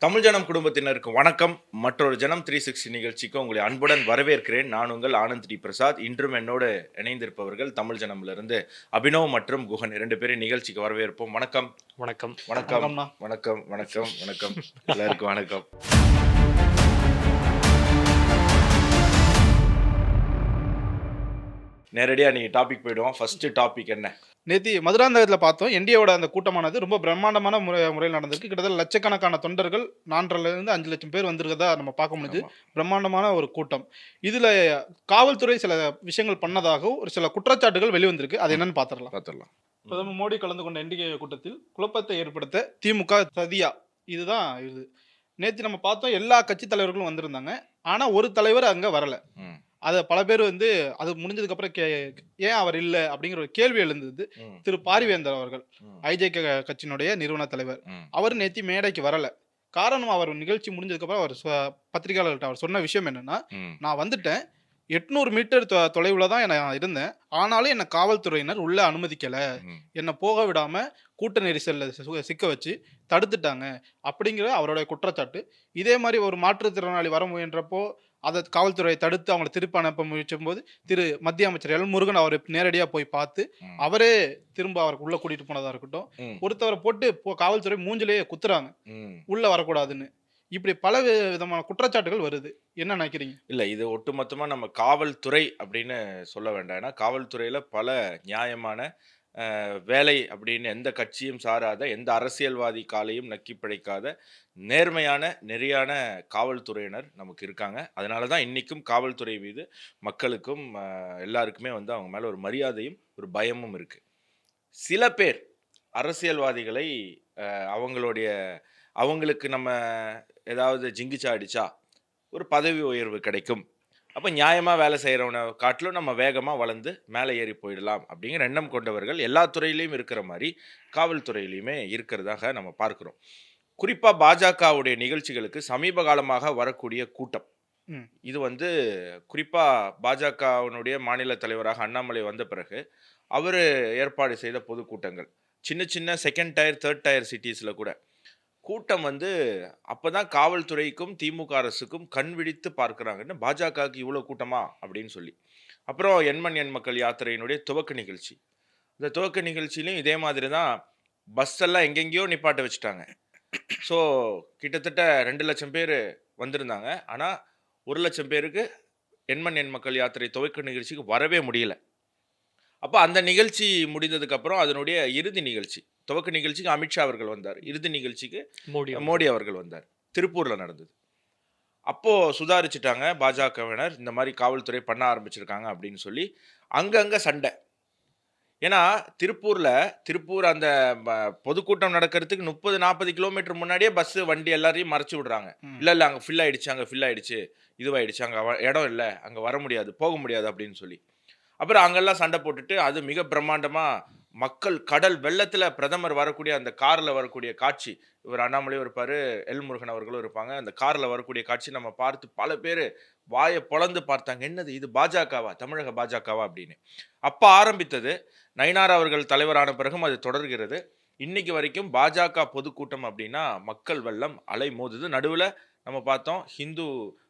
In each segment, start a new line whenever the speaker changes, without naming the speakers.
தமிழ் ஜனம் குடும்பத்தினருக்கு வணக்கம். மற்றொரு ஜனம் 360 நிகழ்ச்சிக்கு உங்களை அன்புடன் வரவேற்கிறேன். நான் உங்கள் ஆனந்த் டி பிரசாத். இன்றும் என்னோடு இணைந்திருப்பவர்கள் தமிழ் ஜனம்ல அபினவ் மற்றும் குஹன் 2 பேரும் நிகழ்ச்சிக்கு வரவேற்போம். வணக்கம்.
வணக்கம்.
வணக்கம்.
வணக்கம்ண்ணா.
வணக்கம். வணக்கம். வணக்கம். எல்லாருக்கும் வணக்கம். நேரடியா நீங்க டாபிக் போயிடுவோம். ஃபர்ஸ்ட் டாபிக் என்ன?
நேத்தி மதுராந்தகத்தில் பார்த்தோம். என்டிஏவோட அந்த கூட்டமானது ரொம்ப பிரம்மாண்டமான முறையில் நடந்திருக்கு. கிட்டத்தட்ட லட்சக்கணக்கான தொண்டர்கள் 4.5 5 லட்சம் பேர் வந்திருக்கதா நம்ம பார்க்க முடியுது. பிரம்மாண்டமான ஒரு கூட்டம். இதுல காவல்துறை சில விஷயங்கள் பண்ணதாகவும் ஒரு சில குற்றச்சாட்டுகள் வெளிவந்திருக்கு. அது என்னன்னு பார்த்துடலாம். பிரதமர் மோடி கலந்து கொண்ட என்டிஏ கூட்டத்தில் குழப்பத்தை ஏற்படுத்த திமுக சதியா, இதுதான் இது. நேற்று நம்ம பார்த்தோம், எல்லா கட்சி தலைவர்களும் வந்திருந்தாங்க. ஆனா ஒரு தலைவர் அங்க வரல. அதை பல பேர் அது முடிஞ்சதுக்கு அப்புறம் ஏன் அவர் இல்லை அப்படிங்கிற ஒரு கேள்வி எழுந்தது. திரு பாரிவேந்தர் அவர்கள், ஐஜேகே கட்சியினுடைய நிறுவன தலைவர், அவர் நேத்தி மேடைக்கு வரல. காரணம், அவர் நிகழ்ச்சி முடிஞ்சதுக்கு அப்புறம் அவர் பத்திரிகையாளர்கள்ட்ட அவர் சொன்ன விஷயம் என்னன்னா, நான் வந்துட்டேன், 800 மீட்டர் தொலைவில் தான் நான் இருந்தேன், ஆனாலும் என்னை காவல்துறையினர் உள்ள அனுமதிக்கல, என்னை போக விடாம கூட்ட நெரிசல்ல சிக்க வச்சு தடுத்துட்டாங்க அப்படிங்கிற அவருடைய குற்றச்சாட்டு. இதே மாதிரி ஒரு மாற்றுத்திறனாளி வர முயன்றப்போ அதை காவல்துறை தடுத்து அவங்களை திருப்பி அனுப்ப முயற்சும் போது திரு மத்திய அமைச்சர் எல் முருகன் அவரை நேரடியாக போய் பார்த்து அவரே திரும்ப அவருக்கு உள்ள கூட்டிட்டு போனதா இருக்கட்டும். ஒருத்தவரை போட்டு காவல்துறை மூஞ்சிலேயே குத்துறாங்க, உள்ள வரக்கூடாதுன்னு. இப்படி பல விதமான குற்றச்சாட்டுகள் வருது. என்ன நினைக்கிறீங்க?
இல்ல, இது ஒட்டுமொத்தமா நம்ம காவல்துறை அப்படின்னு சொல்ல வேண்டாம். ஏன்னா காவல்துறையில பல நியாயமான வேலை அப்படின்னு எந்த கட்சியும் சாராத, எந்த அரசியல்வாதி காலையும் நக்கி பிழைக்காத நேர்மையான நெறியான காவல்துறையினர் நமக்கு இருக்காங்க. அதனால தான் இன்றைக்கும் காவல்துறை மீது மக்களுக்கும் எல்லாருக்குமே அவங்க மேலே ஒரு மரியாதையும் ஒரு பயமும் இருக்குது. சில பேர் அரசியல்வாதிகளை அவங்களுக்கு நம்ம ஏதாவது ஜிங்கிச்சா அடித்தா ஒரு பதவி உயர்வு கிடைக்கும், அப்போ நியாயமாக வேலை செய்கிறவனை காட்டிலும் நம்ம வேகமாக வளர்ந்து மேலே ஏறி போயிடலாம் அப்படிங்கிற எண்ணம் கொண்டவர்கள் எல்லா துறையிலையும் இருக்கிற மாதிரி காவல்துறையிலையுமே இருக்கிறதாக நம்ம பார்க்குறோம். குறிப்பாக பாஜகவுடைய நிகழ்ச்சிகளுக்கு சமீப காலமாக வரக்கூடிய கூட்டம் இது குறிப்பாக பாஜகவினுடைய மாநில தலைவராக அண்ணாமலை வந்த பிறகு அவர் ஏற்பாடு செய்த பொதுக்கூட்டங்கள், சின்ன சின்ன செகண்ட் டயர் தேர்ட் டயர் சிட்டிஸில் கூட கூட்டம் அப்போ தான் காவல்துறைக்கும் திமுக அரசுக்கும் கண் விழித்து பார்க்குறாங்கன்னு, பாஜகவுக்கு இவ்வளோ கூட்டமா அப்படின்னு சொல்லி. அப்புறம் எண்மண் எண் மக்கள் யாத்திரையினுடைய துவக்க நிகழ்ச்சி, இந்த துவக்க நிகழ்ச்சியிலையும் இதே மாதிரி தான் பஸ் எல்லாம் எங்கெங்கேயோ நிப்பாட்ட வச்சுட்டாங்க. ஸோ கிட்டத்தட்ட 2 லட்சம் பேர் வந்திருந்தாங்க. ஆனால் 1 லட்சம் பேருக்கு எண்மண் எண் மக்கள் யாத்திரை துவக்க நிகழ்ச்சிக்கு வரவே முடியல. அப்போ அந்த நிகழ்ச்சி முடிந்ததுக்கப்புறம் அதனுடைய இறுதி நிகழ்ச்சி, துவக்க நிகழ்ச்சிக்கு அமித்ஷா அவர்கள் வந்தார், இறுதி நிகழ்ச்சிக்கு மோடி அவர்கள் வந்தார். திருப்பூரில் நடந்தது. அப்போது சுதாரிச்சுட்டாங்க பாஜகவினர், இந்த மாதிரி காவல்துறை பண்ண ஆரம்பிச்சிருக்காங்க அப்படின்னு சொல்லி அங்கங்கே சண்டை. ஏன்னா திருப்பூர் அந்த பொதுக்கூட்டம் நடக்கிறதுக்கு 30-40 கிலோமீட்டர் முன்னாடியே பஸ்ஸு வண்டி எல்லாரையும் மறைச்சி விடுறாங்க. இல்லை அங்கே ஃபில் ஆயிடுச்சு, இதுவாயிடுச்சு, அங்கே இடம் இல்லை, அங்கே வர முடியாது, போக முடியாது அப்படின்னு சொல்லி. அப்புறம் அங்கெல்லாம் சண்டை போட்டுட்டு அது மிக பிரம்மாண்டமாக மக்கள் கடல் வெள்ளத்தில் பிரதமர் வரக்கூடிய அந்த காரில் வரக்கூடிய காட்சி, இவர் அண்ணாமலையும் இருப்பார், எல் முருகன் அவர்களும் இருப்பாங்க, அந்த காரில் வரக்கூடிய காட்சி நம்ம பார்த்து பல பேர் வாயை பொளந்து பார்த்தாங்க, என்னது இது பாஜகவா, தமிழக பாஜகவா அப்படின்னு. அப்போ ஆரம்பித்தது. நயினார் அவர்கள் தலைவரான பிறகும் அது தொடர்கிறது. இன்னைக்கு வரைக்கும் பாஜக பொதுக்கூட்டம் அப்படின்னா மக்கள் வெள்ளம் அலை மோதுது. நடுவில் நம்ம பார்த்தோம் ஹிந்து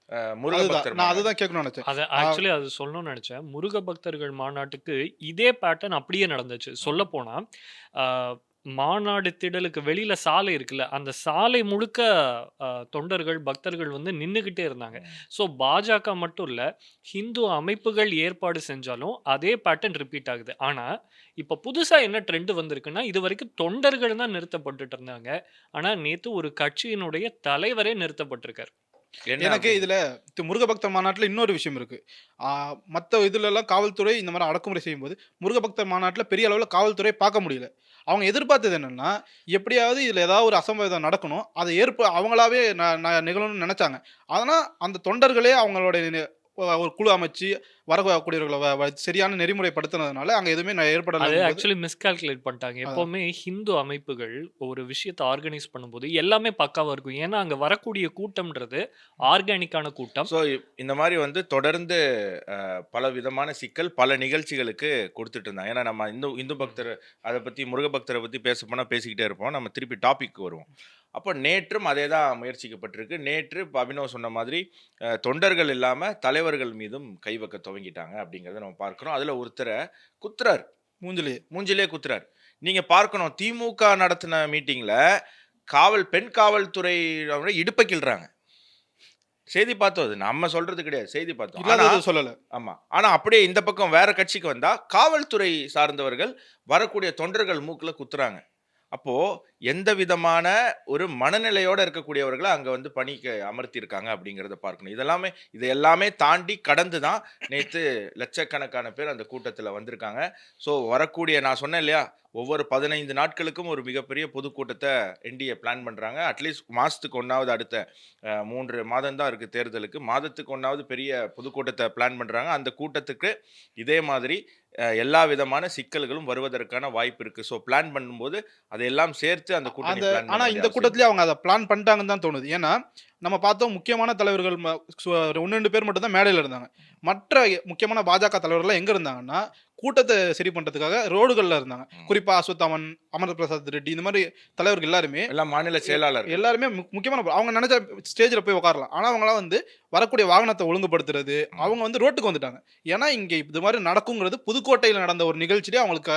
அதுதான் கேட்கணும்னு நினைச்சேன்.
அது சொல்லணும்னு நினைச்சேன். முருக பக்தர்கள் மாநாட்டுக்கு இதே பேட்டர்ன் அப்படியே நடந்துச்சு. சொல்ல போனா மாநாடு திடலுக்கு வெளியில சாலை இருக்குல்ல, அந்த சாலை முழுக்க தொண்டர்கள் பக்தர்கள் நின்றுகிட்டே இருந்தாங்க. ஸோ பாஜக மட்டும் இல்ல, ஹிந்து அமைப்புகள் ஏற்பாடு செஞ்சாலும் அதே பேட்டர்ன் ரிப்பீட் ஆகுது. ஆனா இப்ப புதுசா என்ன ட்ரெண்ட் வந்திருக்குன்னா, இது வரைக்கும் தொண்டர்கள் தான் நிறுத்தப்பட்டுட்டு இருந்தாங்க. ஆனா நேத்து ஒரு கட்சியினுடைய தலைவரே நிறுத்தப்பட்டிருக்காரு.
எனக்கு இதுல முருகபக்தர் மாநாட்டில் இன்னொரு விஷயம் இருக்கு. மற்ற இதுல எல்லாம் காவல்துறை இந்த மாதிரி அடக்குமுறை செய்யும் போது முருகபக்தர் மாநாட்டில் பெரிய அளவில் காவல்துறை பார்க்க முடியல. அவங்க எதிர்பார்த்தது என்னன்னா, எப்படியாவது இதுல ஏதாவது ஒரு அசம்பாவிதம் நடக்கணும், அதை அவங்களாவே நிகழணும்னு நினைச்சாங்க. அதனால் அந்த தொண்டர்களே அவங்களுடைய ஒரு குழு அமைச்சு வரக்கூடியவர்களை சரியான நெறிமுறைப்படுத்தினதுனால அங்க எதுவுமே ஏற்படல.
அது ஆக்சுவலி மிஸ்கால்குலேட் பண்ணிட்டாங்க. எப்பவுமே ஹிந்து அமைப்புகள் ஒரு விஷயத்தை ஆர்கனைஸ் பண்ணும்போது எல்லாமே பக்காவா இருக்கும். ஏன்னா அங்க வரக்கூடிய கூட்டம்ன்றது ஆர்கானிக்கான கூட்டம்.
ஸோ இந்த மாதிரி தொடர்ந்து பல விதமான சிக்கல் பல நிகழ்ச்சிகளுக்கு கொடுத்துட்டு இருந்தாங்க. ஏன்னா நம்ம இந்து பக்தர் அதை பத்தி முருக பக்தரை பத்தி பேச போனா பேசிக்கிட்டே இருப்போம். நம்ம திருப்பி டாபிக் வருவோம். அப்போ நேற்றும் அதே தான் முயற்சிக்கப்பட்டிருக்கு. நேற்று இப்ப அபினவ் சொன்ன மாதிரி தொண்டர்கள் இல்லாம தலைவர்கள் மீதும் கை வைக்க துவங்கிட்டாங்க அப்படிங்கிறத நம்ம பார்க்கிறோம். அதுல ஒருத்தரை குத்துறாரு, மூஞ்சிலே குத்துறாரு. நீங்க பார்க்கணும், திமுக நடத்தின மீட்டிங்ல பெண் காவல்துறை இடுப்பை கிள்றாங்க. செய்தி பார்த்தோம், அது நம்ம சொல்றது கிடையாது, செய்தி பார்த்தோம்.
இல்லாததை சொல்லல.
ஆமா. ஆனா அப்படியே இந்த பக்கம் வேற கட்சிக்கு வந்தா காவல்துறை சார்ந்தவர்கள் வரக்கூடிய தொண்டர்கள் மூக்குல குத்துறாங்க. அப்போ எந்த விதமான ஒரு மனநிலையோட இருக்கக்கூடியவர்களை அங்க வந்து பணிக்கு அமர்த்தி இருக்காங்க அப்படிங்கிறத பார்க்கணும். இது எல்லாமே தாண்டி கடந்து தான் நேத்து லட்சக்கணக்கான பேர் அந்த கூட்டத்துல வந்திருக்காங்க. ஸோ வரக்கூடிய, நான் சொன்னேன் இல்லையா, ஒவ்வொரு 15 நாட்களுக்கும் ஒரு மிகப்பெரிய பொதுக்கூட்டத்தை என்டிஏ பிளான் பண்றாங்க. அட்லீஸ்ட் மாசத்துக்கு ஒன்னாவது, அடுத்த 3 மாதம் தான் இருக்கு தேர்தலுக்கு, மாதத்துக்கு ஒன்னாவது பெரிய பொதுக்கூட்டத்தை பிளான் பண்றாங்க. அந்த கூட்டத்துக்கு இதே மாதிரி எல்லா விதமான சிக்கல்களும் வருவதற்கான வாய்ப்பு இருக்கு. ஸோ பிளான் பண்ணும்போது அதையெல்லாம் சேர்த்து அந்த கூட்டணி பிளான்
ஆனா இந்த கூட்டத்திலேயே அவங்க அதை பிளான் பண்ணிட்டாங்கன்னு தான் தோணுது. ஏன்னா நம்ம பார்த்தோம், முக்கியமான தலைவர்கள் 1-2 பேர் மட்டும் தான் மேடையில் இருந்தாங்க. மற்ற முக்கியமான பாஜக தலைவர்கள் எங்க இருந்தாங்கன்னா கூட்டத்தை சரி பண்றதுக்காக ரோடுகள்ல இருந்தாங்க. குறிப்பா அஸ்வத்தாமன், அமர் பிரசாத் ரெட்டி, இந்த மாதிரி தலைவர்கள் எல்லாருமே,
எல்லாம் மாநில செயலாளர்
எல்லாருமே முக்கியமான அவங்க நினைச்ச ஸ்டேஜ்ல போய் உட்காரலாம். ஆனா அவங்களாம் வந்து வரக்கூடிய வாகனத்தை ஒழுங்குபடுத்துறது, அவங்க வந்து ரோட்டுக்கு வந்துட்டாங்க. ஏன்னா இங்க இது மாதிரி நடக்குங்கிறது புதுக்கோட்டையில் நடந்த ஒரு நிகழ்ச்சியிலே அவங்களுக்கு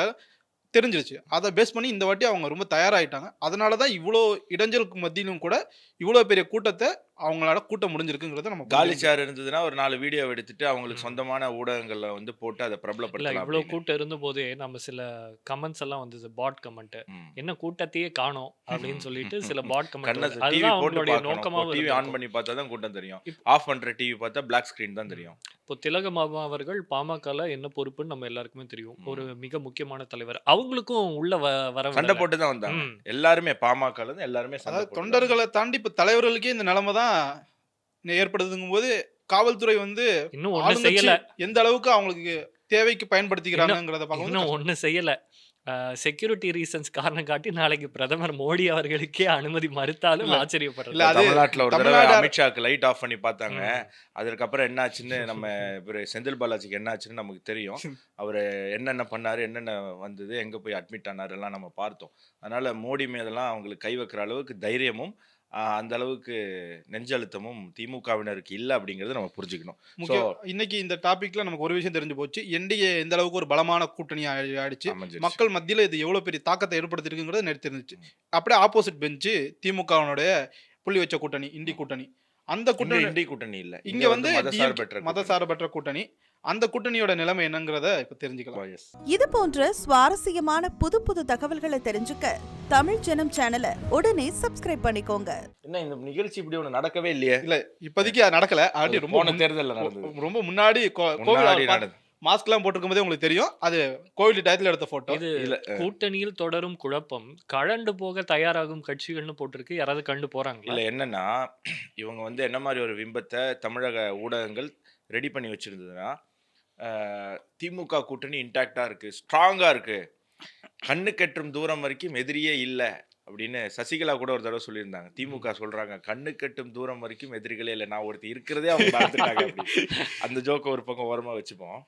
தெரிஞ்சிருச்சு. அதை பேஸ் பண்ணி இந்த வாட்டி அவங்க ரொம்ப தயாராகிட்டாங்க. அதனால தான் இவ்வளோ இடைஞ்சலுக்கு மத்தியிலும் கூட இவ்வளோ பெரிய கூட்டத்தை அவங்களால கூட்ட முடிஞ்சிருக்குங்கிறத நம்ம
காலி சேர் இருந்ததுன்னா ஒரு 4 வீடியோ எடுத்துட்டு அவங்களுக்கு சொந்தமான ஊடகங்கள்ல வந்து போட்டு அதை
இல்ல
பிரபலப்படுத்தலாம்.
இவ்வளவு கூட்டம் இருந்த போதே நம்ம சில கமெண்ட்ஸ் எல்லாம் வந்தது, பாட் கமெண்ட், என்ன கூட்டத்தையே காணோம் அப்படின்னு சொல்லிட்டு சில பாட் கமெண்ட்.
டிவி
அதுதான்
போட்டு
அவங்களுடைய
பார்க்கணும்.
நோக்கமாவும்
டிவி ஆன்
இருந்திருக்கும்.
பண்ணி பார்த்தா தான் கூட்டம் தெரியும். ஆஃப் பண்ற டிவி பார்த்தா பிளாக் ஸ்கிரீன் தான் தெரியும்.
இப்போ திலகமாமா அவர்கள் பாமகல என்ன பொறுப்புன்னு நம்ம எல்லாருக்குமே தெரியும். ஒரு மிக முக்கியமான தலைவர். அவங்களுக்கும் உள்ள வர
சண்டை போட்டு தான் வந்தாங்க எல்லாருமே. பாமக எல்லாருமே சண்டை போட்டு
தொண்டர்களை தாண்டி இப்ப தலைவர்களுக்கே இந்த நிலைமை தான் ஏற்படுதுங்கும் போது காவல்துறை வந்து
இன்னும் ஒண்ணு செய்யல.
எந்த அளவுக்கு அவங்களுக்கு தேவைக்கு பயன்படுத்திக்கிறாங்கிறத பார்க்கணும்.
இன்னும் ஒண்ணு செய்யல. செக்யூரிட்டி ரீசன்ஸ் காரணம் காட்டி நாளைக்கு பிரதமர் மோடி அவர்களுக்கே அனுமதி மறுத்தாலும் ஆச்சரியப்படுறது.
இல்ல, அது
தமிழ்நாட்டுல ஒரு தடவை
தமிழ்நாடு
அமித்ஷாக்கு லைட் ஆஃப் பண்ணி பார்த்தாங்க. அதுக்கப்புறம் என்ன ஆச்சுன்னு நம்ம செந்தில் பாலாஜிக்கு என்ன ஆச்சுன்னு நமக்கு தெரியும். அவரு என்னென்ன பண்ணாரு, என்னென்ன வந்தது, எங்க போய் அட்மிட் ஆனாரு எல்லாம் நம்ம பார்த்தோம். அதனால மோடி மீதெல்லாம் அவங்களுக்கு கை வைக்கிற அளவுக்கு தைரியமும் அந்த அளவுக்கு நெஞ்சழுத்தமும் திமுகவினருக்கு இல்லை அப்படிங்கறத நம்ம புரிஞ்சுக்கணும்.
இன்னைக்கு இந்த டாபிக்ல நமக்கு ஒரு விஷயம் தெரிஞ்சு போச்சு. என்டிஏ எந்த அளவுக்கு ஒரு பலமான கூட்டணி ஆயிடுச்சு, மக்கள் மத்தியில இது எவ்வளவு பெரிய தாக்கத்தை ஏற்படுத்திருக்குங்கிறது நேற்று தெரிஞ்சிச்சு. அப்படியே ஆப்போசிட் பெஞ்சு திமுகவினுடைய புள்ளி வச்ச கூட்டணி, இண்டி கூட்டணி. அந்த கூட்டணி
இண்டி கூட்டணி இல்ல,
இங்க வந்து மதசார்பற்ற கூட்டணி. அந்த கூட்டணியோட நிலைமை என்னங்கிறத இப்ப தெரிஞ்சுக்கலாம்.
இது போன்ற சுவாரஸ்யமான புது தகவல்களை தெரிஞ்சுக்க தமிழ் ஜனம் சேனலை உடனே சப்ஸ்கிரைப் பண்ணிக்கோங்க.
என்ன இந்த நிகழ்ச்சி இப்படி ஒண்ணு நடக்கவே இல்லையே?
இல்ல, இப்போதைக்கு அது நடக்கல. ஆல்ரெடி ரொம்ப
தேர்தல் நடந்தது,
ரொம்ப முன்னாடி மாஸ்க் எல்லாம் போட்டுருக்கும் போதே உங்களுக்கு தெரியும். அது கோவில் டயத்துல எடுத்த போட்டோ.
இது கூட்டணியில் தொடரும் குழப்பம், கலண்டு போக தயாராகும் கட்சிகள்னு போட்டிருக்கு. யாராவது கண்டு போறாங்க?
இல்ல, என்னன்னா இவங்க வந்து என்ன மாதிரி ஒரு பிம்பத்தை தமிழக ஊடகங்கள் ரெடி பண்ணி வச்சிருந்ததுன்னா, திமுக கூட்டணி இன்டாக்டா இருக்கு, ஸ்ட்ராங்கா இருக்கு, கண்ணு கெட்டும் தூரம் வரைக்கும் எதிரியே இல்லை அப்படின்னு சசிகலா கூட ஒரு தடவை சொல்லியிருந்தாங்க. திமுக சொல்றாங்க கண்ணு கெட்டும் தூரம் வரைக்கும் எதிரிகளே இல்லை, நான் ஒருத்தர் இருக்கிறதே அவங்க பார்த்துட்டாங்க அப்படி. அந்த ஜோக்கை ஒரு பக்கம் ஓரமா வச்சுப்போம்.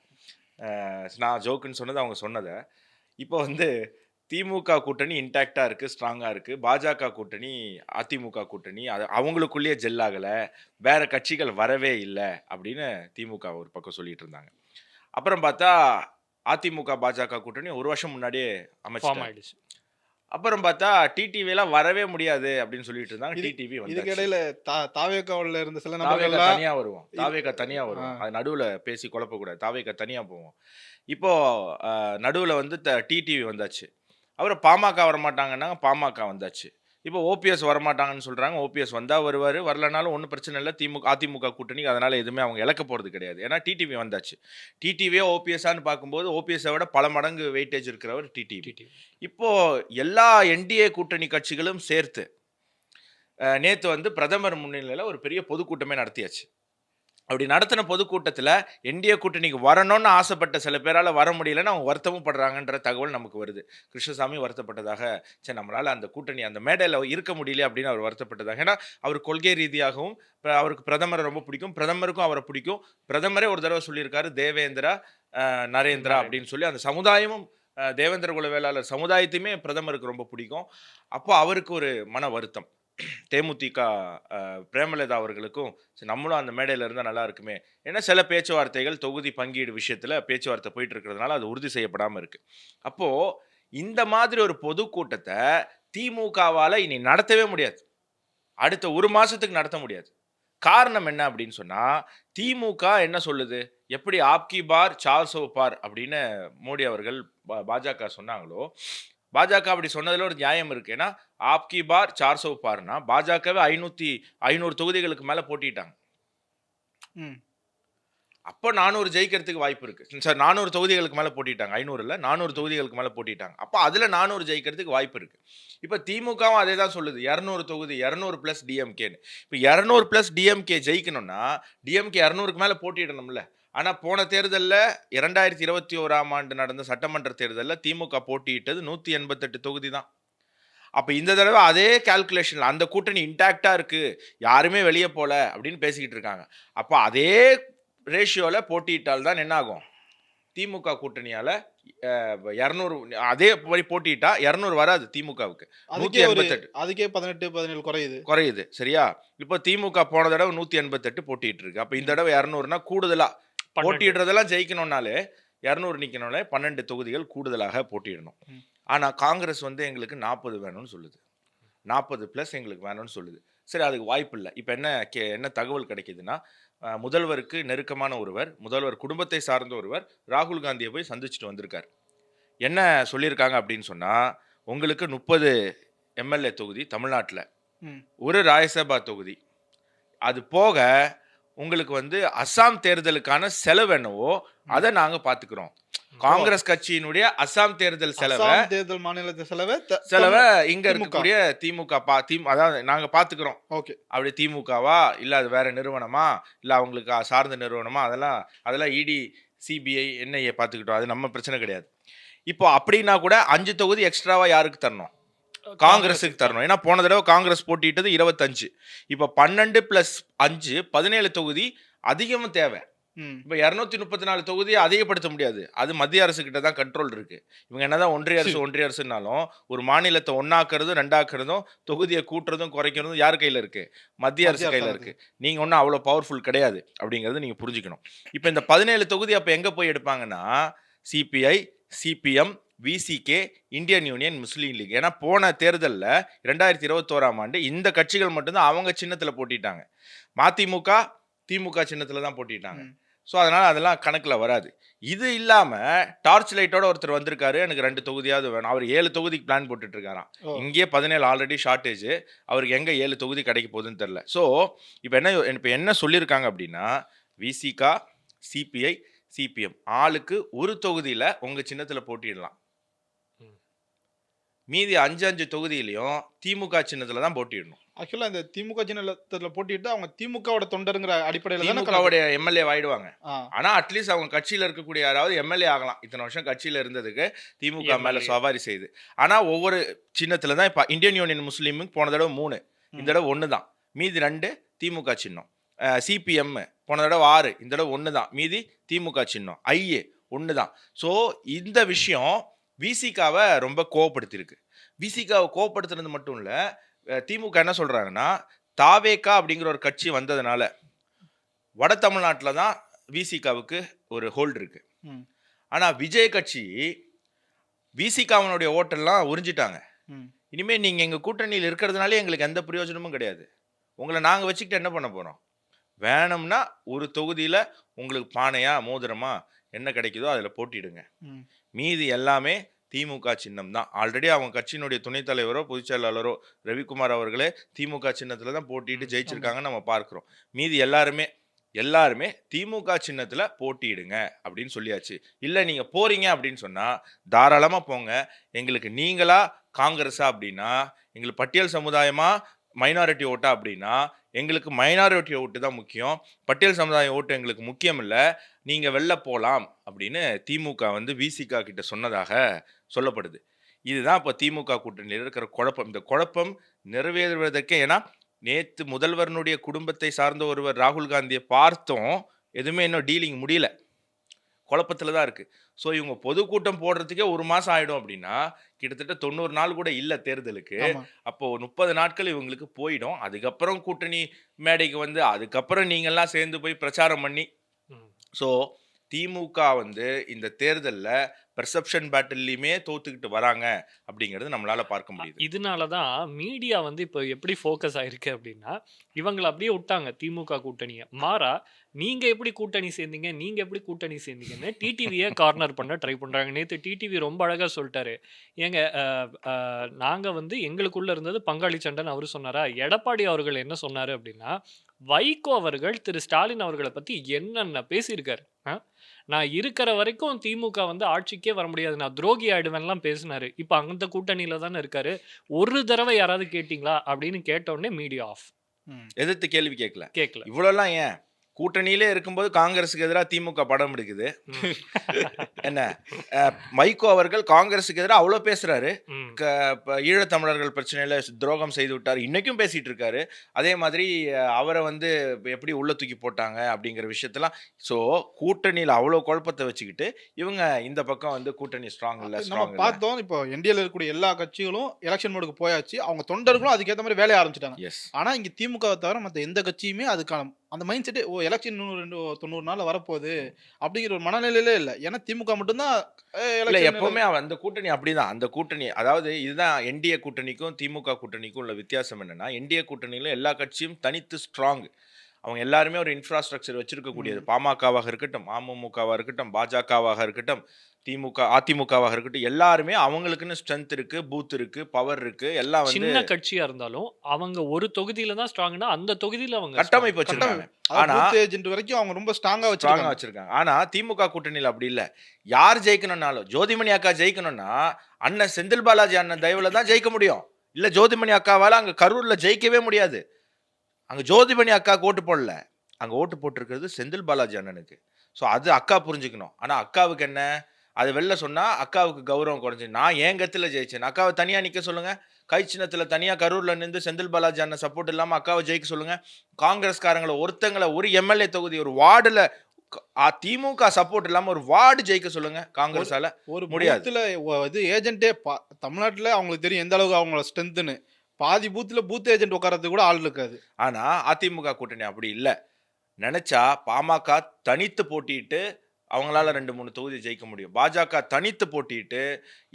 நான் ஜோக்குன்னு சொன்னது அவங்க சொன்னதை. இப்போ வந்து திமுக கூட்டணி இன்டாக்டா இருக்கு, ஸ்ட்ராங்கா இருக்கு. பாஜக கூட்டணி, அதிமுக கூட்டணி அது அவங்களுக்குள்ளேயே ஜெல்லாகல, வேற கட்சிகள் வரவே இல்லை அப்படின்னு திமுக ஒரு பக்கம் சொல்லிட்டு இருந்தாங்க. அப்புறம் பார்த்தா அதிமுக பாஜக கூட்டணி ஒரு வருஷம் முன்னாடியே அமைச்சிடுச்சு. அப்புறம் பார்த்தா டிடிவி எல்லாம் வரவே முடியாது அப்படின்னு சொல்லிட்டு இருந்தாங்க. டிடிவி வந்து
இதுக்கு இடையில தாவேகாவுல இருந்த சில
நபர்கள் தனியா வருவோம், தாவேகா தனியா வருவோம். அது நடுவுல பேசி குழப்பக்கூடாது, தாவேகா தனியா போவோம். இப்போ நடுவுல வந்து டிடிவி வந்தாச்சு. அப்புறம் பாமக வரமாட்டாங்கன்னாங்க, பாமக வந்தாச்சு. இப்போ ஓபிஎஸ் வரமாட்டாங்கன்னு சொல்றாங்க, ஓபிஎஸ் வந்தா வருவாரு, வரலனாலும் ஒன்றும் பிரச்சனை இல்லை. அதிமுக கூட்டணி அதனால எதுவுமே அவங்க இழக்க போறது கிடையாது. ஏன்னா டிடிவி வந்தாச்சு. டிடிவியே ஓபிஎஸ்ஆன்னு பார்க்கும்போது ஓபிஎஸ்ஸை விட பல மடங்கு வெயிட்டேஜ் இருக்கிறவர் டிடிவி. இப்போ எல்லா என்டிஏ கூட்டணி கட்சிகளும் சேர்த்து நேற்று வந்து பிரதமர் முன்னிலையில் ஒரு பெரிய பொதுக்கூட்டமே நடத்தியாச்சு. அப்படி நடத்தின பொதுக்கூட்டத்தில் என்டிஏ கூட்டணிக்கு வரணும்னு ஆசைப்பட்ட சில பேரால் வர முடியலன்னு அவங்க வருத்தமும் படுறாங்கன்ற தகவல் நமக்கு வருது. கிருஷ்ணசாமி வருத்தப்பட்டதாக, சரி நம்மளால் அந்த கூட்டணி அந்த மேடையில் இருக்க முடியல அப்படின்னு அவர் வருத்தப்பட்டதாக. ஏன்னா அவர் கொள்கை ரீதியாகவும் அவருக்கு பிரதமரை ரொம்ப பிடிக்கும், பிரதமருக்கும் அவரை பிடிக்கும். பிரதமரே ஒரு தடவை சொல்லியிருக்காரு தேவேந்திரா நரேந்திரா அப்படின்னு சொல்லி. அந்த சமுதாயமும் தேவேந்திர குல வேளாளர் சமுதாயத்தையுமே பிரதமருக்கு ரொம்ப பிடிக்கும். அப்போ அவருக்கு ஒரு மன வருத்தம். தேமுதிக பிரேமலதா அவர்களுக்கும் சரி, நம்மளும் அந்த மேடையில் இருந்தால் நல்லா இருக்குமே. ஏன்னா சில பேச்சுவார்த்தைகள் தொகுதி பங்கீடு விஷயத்தில் பேச்சுவார்த்தை போயிட்டு இருக்கிறதுனால அது உறுதி செய்யப்படாமல் இருக்கு. அப்போ இந்த மாதிரி ஒரு பொதுக்கூட்டத்தை திமுகவால் இனி நடத்தவே முடியாது. அடுத்த ஒரு மாசத்துக்கு நடத்த முடியாது. காரணம் என்ன அப்படின்னு சொன்னா, திமுக என்ன சொல்லுது? எப்படி ஆப்கி பார் 400 பார் அப்படின்னு மோடி அவர்கள் பாஜக சொன்னாங்களோ, பாஜக அப்படி சொன்னதுல ஒரு நியாயம் இருக்கு. ஏன்னா ஆப்கி பார் 400 பார்னா பாஜகவே 500 தொகுதிகளுக்கு மேல போட்டிட்டாங்க.
ம்.
அப்போ 400 ஜெயிக்கிறதுக்கு வாய்ப்பு இருக்கு. சார் 400 தொகுதிகளுக்கு மேல போட்டிட்டாங்க. 500 இல்ல 400 தொகுதிகளுக்கு மேல போட்டிட்டாங்க. அப்போ அதுல 400 ஜெயிக்கிறதுக்கு வாய்ப்பு இருக்கு. இப்ப திமுகவும் அதே தான் சொல்லுது. 200 தொகுதி 200 பிளஸ் டிஎம்கேன்னு. இப்ப 200 பிளஸ் டிஎம்கே ஜெயிக்கணும்னா டிஎம்கே 200க்கு மேல போட்டியிடணும்ல. ஆனா போன தேர்தல்ல 2021ஆம் ஆண்டு நடந்த சட்டமன்ற தேர்தல்ல திமுக போட்டியிட்டது 188 தொகுதி தான். அப்ப இந்த தடவை அதே கால்குலேஷன்ல அந்த கூட்டணி இன்டாக்டா இருக்கு, யாருமே வெளியே போல அப்படின்னு பேசிக்கிட்டு இருக்காங்க. அப்ப அதே ரேஷியோல போட்டியிட்டால் தான் என்ன ஆகும்? திமுக கூட்டணியால 200 அதே மாதிரி போட்டிட்டா 200 வராது திமுகவுக்கு.
அதுக்கே
188
அதுக்கே 18 17
குறையுது. சரியா? இப்போ திமுக போன தடவை 188 போட்டிட்டு இருக்கு. அப்ப இந்த தடவை 200னா கூடுதலா
12.
போட்டியிடுறதெல்லாம் ஜெயிக்கணும்னாலே 200 நிக்கணும்னாலே 12 தொகுதிகள் கூடுதலாக போட்டியிடணும். ஆனா காங்கிரஸ் வந்து எங்களுக்கு 40 வேணும்னு சொல்லுது. 40 பிளஸ் எங்களுக்கு வேணும்னு சொல்லுது. சரி, அதுக்கு வாய்ப்பு இல்லை. இப்போ என்ன தகவல் கிடைக்குதுன்னா, முதல்வருக்கு நெருக்கமான ஒருவர், முதல்வர் குடும்பத்தை சார்ந்த ஒருவர் ராகுல் காந்தியை போய் சந்திச்சுட்டு வந்திருக்கார். என்ன சொல்லியிருக்காங்க அப்படின்னு சொன்னா, உங்களுக்கு 30 எம்எல்ஏ தொகுதி தமிழ்நாட்டில்,
ம்.
ஒரு ராஜ்யசபா தொகுதி, அது போக உங்களுக்கு வந்து அஸ்ஸாம் தேர்தலுக்கான செலவு என்னவோ அதை நாங்க பாத்துக்கிறோம். காங்கிரஸ் கட்சியினுடைய அஸ்ஸாம் தேர்தல் செலவை
தேர்தல் மாநிலத்து
செலவை இங்க இருக்கக்கூடிய திமுக அதாவது நாங்க பாத்துக்கிறோம்.
ஓகே.
அப்படி திமுகவா இல்ல அது வேற நிறுவனமா இல்ல அவங்களுக்கு சார்ந்த நிறுவனமா அதெல்லாம் இடி சிபிஐ என்ஐஏ பாத்துக்கிட்டோம். அது நம்ம பிரச்சனை கிடையாது. இப்போ அப்படின்னா கூட 5 தொகுதி எக்ஸ்ட்ராவா யாருக்கு தரணும்? காங்கிரஸுக்கு தரணும். ஏன்னா போன தடவை காங்கிரஸ் போட்டிட்டது 25. இப்போ 12 பிளஸ் 5 17 தொகுதி அதிகமும் தேவை. இப்போ 234 தொகுதியை அதிகப்படுத்த முடியாது. அது மத்திய அரசு கிட்ட தான் கண்ட்ரோல் இருக்கு. இவங்க என்னதான் ஒன்றிய அரசுனாலும் ஒரு மாநிலத்தை ஒன்னாக்குறதும் 2ஆக்குறதும் தொகுதியை கூட்டுறதும் குறைக்கிறதும் யார் கையில இருக்கு? மத்திய அரசு கையில இருக்கு. நீங்க ஒன்றும் அவ்வளோ பவர்ஃபுல் கிடையாது அப்படிங்கறது நீங்க புரிஞ்சுக்கணும். இப்போ இந்த 17 தொகுதி அப்ப எங்க போய் எடுப்பாங்கன்னா CPI, CPM, VCK, Indian union Muslim league. ஏன்னா போன தேர்தலில் 2021ஆம் ஆண்டு இந்த கட்சிகள் மட்டும்தான் அவங்க சின்னத்தில் போட்டிட்டாங்க. மதிமுக திமுக சின்னத்தில் தான் போட்டிட்டாங்க. ஸோ அதனால அதெல்லாம் கணக்கில் வராது. இது இல்லாமல் டார்ச் லைட்டோட ஒருத்தர் வந்திருக்காரு, எனக்கு 2 தொகுதியாவது வேணும். அவர் 7 தொகுதிக்கு பிளான் போட்டுட்டு இருக்காராம். இங்கே 17 ஆல்ரெடி ஷார்ட்டேஜ். அவருக்கு எங்கே 7 தொகுதி கிடைக்க போகுதுன்னு தெரில. ஸோ இப்போ என்ன சொல்லியிருக்காங்க அப்படின்னா, விசிகா, சிபிஐ, சிபிஎம் ஆளுக்கு ஒரு தொகுதியில் உங்கள் சின்னத்தில் போட்டிடலாம். மீதி 5 தொகுதியிலையும் திமுக சின்னத்துல தான் போட்டிடணும்.
ஆக்சுவலா இந்த திமுக சின்னத்துல போட்டிட்டு அவங்க திமுகவோட தொண்டருங்கிற அடிப்படையில்
திமுகவோட எம்எல்ஏ ஆயிடுவாங்க. ஆனா அட்லீஸ்ட் அவங்க கட்சியில இருக்கக்கூடிய யாராவது எம்எல்ஏ ஆகலாம். இத்தனை வருஷம் கட்சியில இருந்ததுக்கு திமுக மேல சவாரி செய்யுது. ஆனா ஒவ்வொரு சின்னத்துல தான் இப்ப இந்தியன் யூனியன் முஸ்லீமுக்கு போன தடவை 3, இந்த தடவை 1 தான். மீதி 2 திமுக சின்னம். சிபிஎம் போன தடவை 6, இந்த தடவை 1 தான். மீதி திமுக சின்னம். ஐஏ 1 தான். ஸோ இந்த விஷயம் விசிகாவை ரொம்ப கோவப்படுத்திருக்கு. விசிகாவை கோவப்படுத்துறது மட்டும் இல்ல, திமுக என்ன சொல்றாங்கன்னா, தாவேகா அப்படிங்கிற ஒரு கட்சி வந்ததுனால வட தமிழ்நாட்டில் தான் விசிகாவுக்கு ஒரு ஹோல்டு இருக்கு. ஆனா விஜய் கட்சி விசிகாவனுடைய ஓட்டெல்லாம் உறிஞ்சிட்டாங்க. இனிமே நீங்க எங்க கூட்டணியில் இருக்கிறதுனாலே எங்களுக்கு எந்த பிரயோஜனமும் கிடையாது. உங்களை நாங்க வச்சுக்கிட்டு என்ன பண்ண போறோம்? வேணும்னா ஒரு தொகுதியில உங்களுக்கு பானையா மோதிரமா என்ன கிடைக்குதோ அதுல போட்டிடுங்க. மீதி எல்லாமே திமுக சின்னம் தான். ஆல்ரெடி அவங்க கட்சியினுடைய துணைத் தலைவரோ பொதுச் செயலாளரோ ரவிக்குமார் அவர்களே திமுக சின்னத்துல தான் போட்டிட்டு ஜெயிச்சிருக்காங்கன்னு நம்ம பார்க்கிறோம். மீதி எல்லாருமே திமுக சின்னத்துல போட்டியிடுங்க அப்படின்னு சொல்லியாச்சு. இல்ல நீங்க போறீங்க அப்படின்னு சொன்னா தாராளமா போங்க. எங்களுக்கு நீங்களா காங்கிரஸா அப்படின்னா, எங்களுக்கு பட்டியல் சமுதாயமா மைனாரிட்டி ஓட்டா அப்படின்னா, எங்களுக்கு மைனாரிட்டி ஓட்டு தான் முக்கியம். பட்டியல் சமுதாய ஓட்டு எங்களுக்கு முக்கியம் இல்லை. நீங்க வெளில போகலாம் அப்படின்னு திமுக வந்து விசிகா கிட்ட சொன்னதாக சொல்லப்படுது. இதுதான் இப்போ திமுக கூட்டணியில் இருக்கிற குழப்பம். இந்த குழப்பம் நிறைவேறுவதற்கே, ஏன்னா நேற்று முதல்வரனுடைய குடும்பத்தை சார்ந்த ஒருவர் ராகுல் காந்தியை பார்த்தோம், எதுவுமே இன்னும் டீலிங் முடியல. குழப்பத்துல தான் இருக்கு. ஸோ இவங்க பொதுக்கூட்டம் போடுறதுக்கே 1 மாசம் ஆயிடும் அப்படின்னா, கிட்டத்தட்ட 90 நாள் கூட இல்ல தேர்தலுக்கு.
ஆமா.
அப்போ 30 நாட்கள் இவங்களுக்கு போயிடும். அதுக்கப்புறம் கூட்டணி மேடைக்கு வந்து, அதுக்கப்புறம் நீங்கலாம் சேர்ந்து போய் பிரச்சாரம் பண்ணி
ம்.
ஸோ திமுக வந்து இந்த தேர்தல்ல பெர்செப்ஷன் பேட்டில்லையுமே தோத்துக்கிட்டு வராங்க அப்படிங்கிறது நம்மளால பார்க்க முடியுது.
இதனால தான் மீடியா வந்து இப்போ எப்படி ஃபோக்கஸ் ஆயிருக்கு அப்படின்னா, இவங்கள அப்படியே விட்டாங்க திமுக கூட்டணிய. மாறா நீங்க எப்படி கூட்டணி சேர்ந்தீங்க? நீங்க எப்படி கூட்டணி சேர்ந்தீங்கன்னு டிடிவிய கார்னர் பண்ண ட்ரை பண்றாங்க. நேத்து டிடிவி ரொம்ப அழகா சொல்ட்டாரு. ஏங்க நாங்க வந்து எங்களுக்குள்ள இருந்தது பங்காளி சண்டைன்னு அவரு சொன்னாரா? எடப்பாடி அவர்கள் என்ன சொன்னாரு அப்படின்னா, வைகோ அவர்கள் திரு ஸ்டாலின் அவர்கள பத்தி என்னென்ன பேசியிருக்காரு. நான் இருக்கிற வரைக்கும் திமுக வந்து ஆட்சிக்கே வர முடியாது. நான் துரோகி ஆயிடுவேன்லாம் பேசினாரு. இப்ப அந்த கூட்டணியில தானே இருக்காரு. ஒரு தடவை யாராவது கேட்டீங்களா? அப்படின்னு கேட்ட உடனே மீடியா ஆஃப்.
எதிர்த்து கேள்வி கேட்கல.
கேட்கல.
இவ்வளோலாம் ஏன்? கூட்டணியிலே இருக்கும்போது காங்கிரஸுக்கு எதிராக திமுக படம் எடுக்குது. என்ன மைகோ அவர்கள் காங்கிரஸுக்கு எதிராக அவ்வளோ பேசுறாரு.
ம்.
இப்ப ஈழத்தமிழர்கள் பிரச்சனையில துரோகம் செய்து விட்டார், இன்னைக்கும் பேசிட்டு இருக்காரு. அதே மாதிரி அவரை வந்து எப்படி உள்ள தூக்கி போட்டாங்க அப்படிங்கிற விஷயத்தெல்லாம். ஸோ கூட்டணியில் அவ்வளோ குழப்பத்தை வச்சுக்கிட்டு இவங்க இந்த பக்கம் வந்து கூட்டணி ஸ்ட்ராங் இல்லை
நம்ம
ஸ்ட்ராங் இல்லை.
பார்த்தோம் இப்போ என்டிஏல இருக்கக்கூடிய எல்லா கட்சிகளும் எலெக்ஷன் மோடுக்கு போயாச்சு. அவங்க தொண்டர்களும் அதுக்கேற்ற மாதிரி வேலைய ஆரம்பிச்சிட்டாங்க.
எஸ்.
ஆனா இங்க திமுக தவிர மத்த எந்த கட்சியுமே அதுக்கான அந்த மைண்ட் செட் எலெக்ஷன் 90 நாள்ல வரப்போகுது அப்படிங்கிற ஒரு மனநிலையிலே இல்ல. ஏன்னா திமுக மட்டும்தான்
இல்ல எப்பவுமே அந்த கூட்டணி அப்படிதான். அந்த கூட்டணி அதாவது இதுதான் என்டிஏ கூட்டணிக்கும் திமுக கூட்டணிக்கும் உள்ள வித்தியாசம் என்னன்னா, என்டிஏ கூட்டணியில எல்லா கட்சியும் தனித்து ஸ்ட்ராங். அவங்க எல்லாருமே ஒரு இன்ஃப்ராஸ்ட்ரக்சர் வச்சிருக்கக்கூடியது. பாமகவாக இருக்கட்டும், அமமுகவாக இருக்கட்டும், பாஜகவாக இருக்கட்டும், அதிமுகவாக இருக்கட்டும், எல்லாருமே அவங்களுக்குன்னு ஸ்ட்ரென்த் இருக்கு, பூத் இருக்கு, பவர் இருக்கு. எல்லாம் வந்து
சின்ன கட்சியா இருந்தாலும் அவங்க ஒரு தொகுதியில தான் ஸ்ட்ராங்னா அந்த தொகுதியில அவங்க
கட்டமைப்பு வச்சிருக்காங்க. ஆனா
பூத் ஏஜென்ட் வரைக்கும் அவங்க ரொம்ப ஸ்ட்ராங்கா
ஸ்ட்ராங்கா
வச்சிருக்காங்க.
வச்சிருக்காங்க. ஆனா திமுக கூட்டணியில் அப்படி இல்ல. யார் ஜெயிக்கணும்னாலும் ஜோதிமணி அக்கா ஜெயிக்கணும்னா அண்ணன் செந்தில் பாலாஜி அண்ணன் தயவுல தான் ஜெயிக்க முடியும். இல்ல ஜோதிமணி அக்காவால அங்க கரூர்ல ஜெயிக்கவே முடியாது. அங்க ஜோதிமணி அக்கா ஓட்டு போடல, அங்க ஓட்டு போட்டிருக்கிறது செந்தில் பாலாஜி அண்ணனுக்கு. ஸோ அது அக்கா புரிஞ்சுக்கணும். ஆனா அக்காவுக்கு என்ன, அது வெளில சொன்னா அக்காவுக்கு கௌரவம் குறைஞ்சு. நான் ஏன் கத்துல ஜெயிச்சேன், அக்காவை தனியா நிக்க சொல்லுங்க. கை சின்னத்துல தனியா கரூர்ல நின்று செந்தில் பாலாஜி அண்ணன் சப்போர்ட் இல்லாம அக்காவை ஜெயிக்க சொல்லுங்க. காங்கிரஸ்காரங்களை ஒருத்தங்களை ஒரு எம்எல்ஏ தொகுதி ஒரு வார்டுல திமுக சப்போர்ட் இல்லாம ஒரு வார்டு ஜெயிக்க சொல்லுங்க காங்கிரஸால.
ஒரு
முடியாது.
பூத்துல இது ஏஜென்ட்டே தமிழ்நாட்டுல அவங்களுக்கு தெரியும் எந்த அளவுக்கு அவங்களோட ஸ்ட்ரென்த்னு. பாதி பூத்துல பூத் ஏஜென்ட் உட்காரத்துக்கு கூட ஆள் இருக்காது.
ஆனா அதிமுக கூட்டணி அப்படி இல்ல. நினைச்சா பாமக தனித்து போட்டிட்டு அவங்களால 2-3 தொகுதி ஜெயிக்க முடியும். பாஜக தனித்து போட்டிட்டு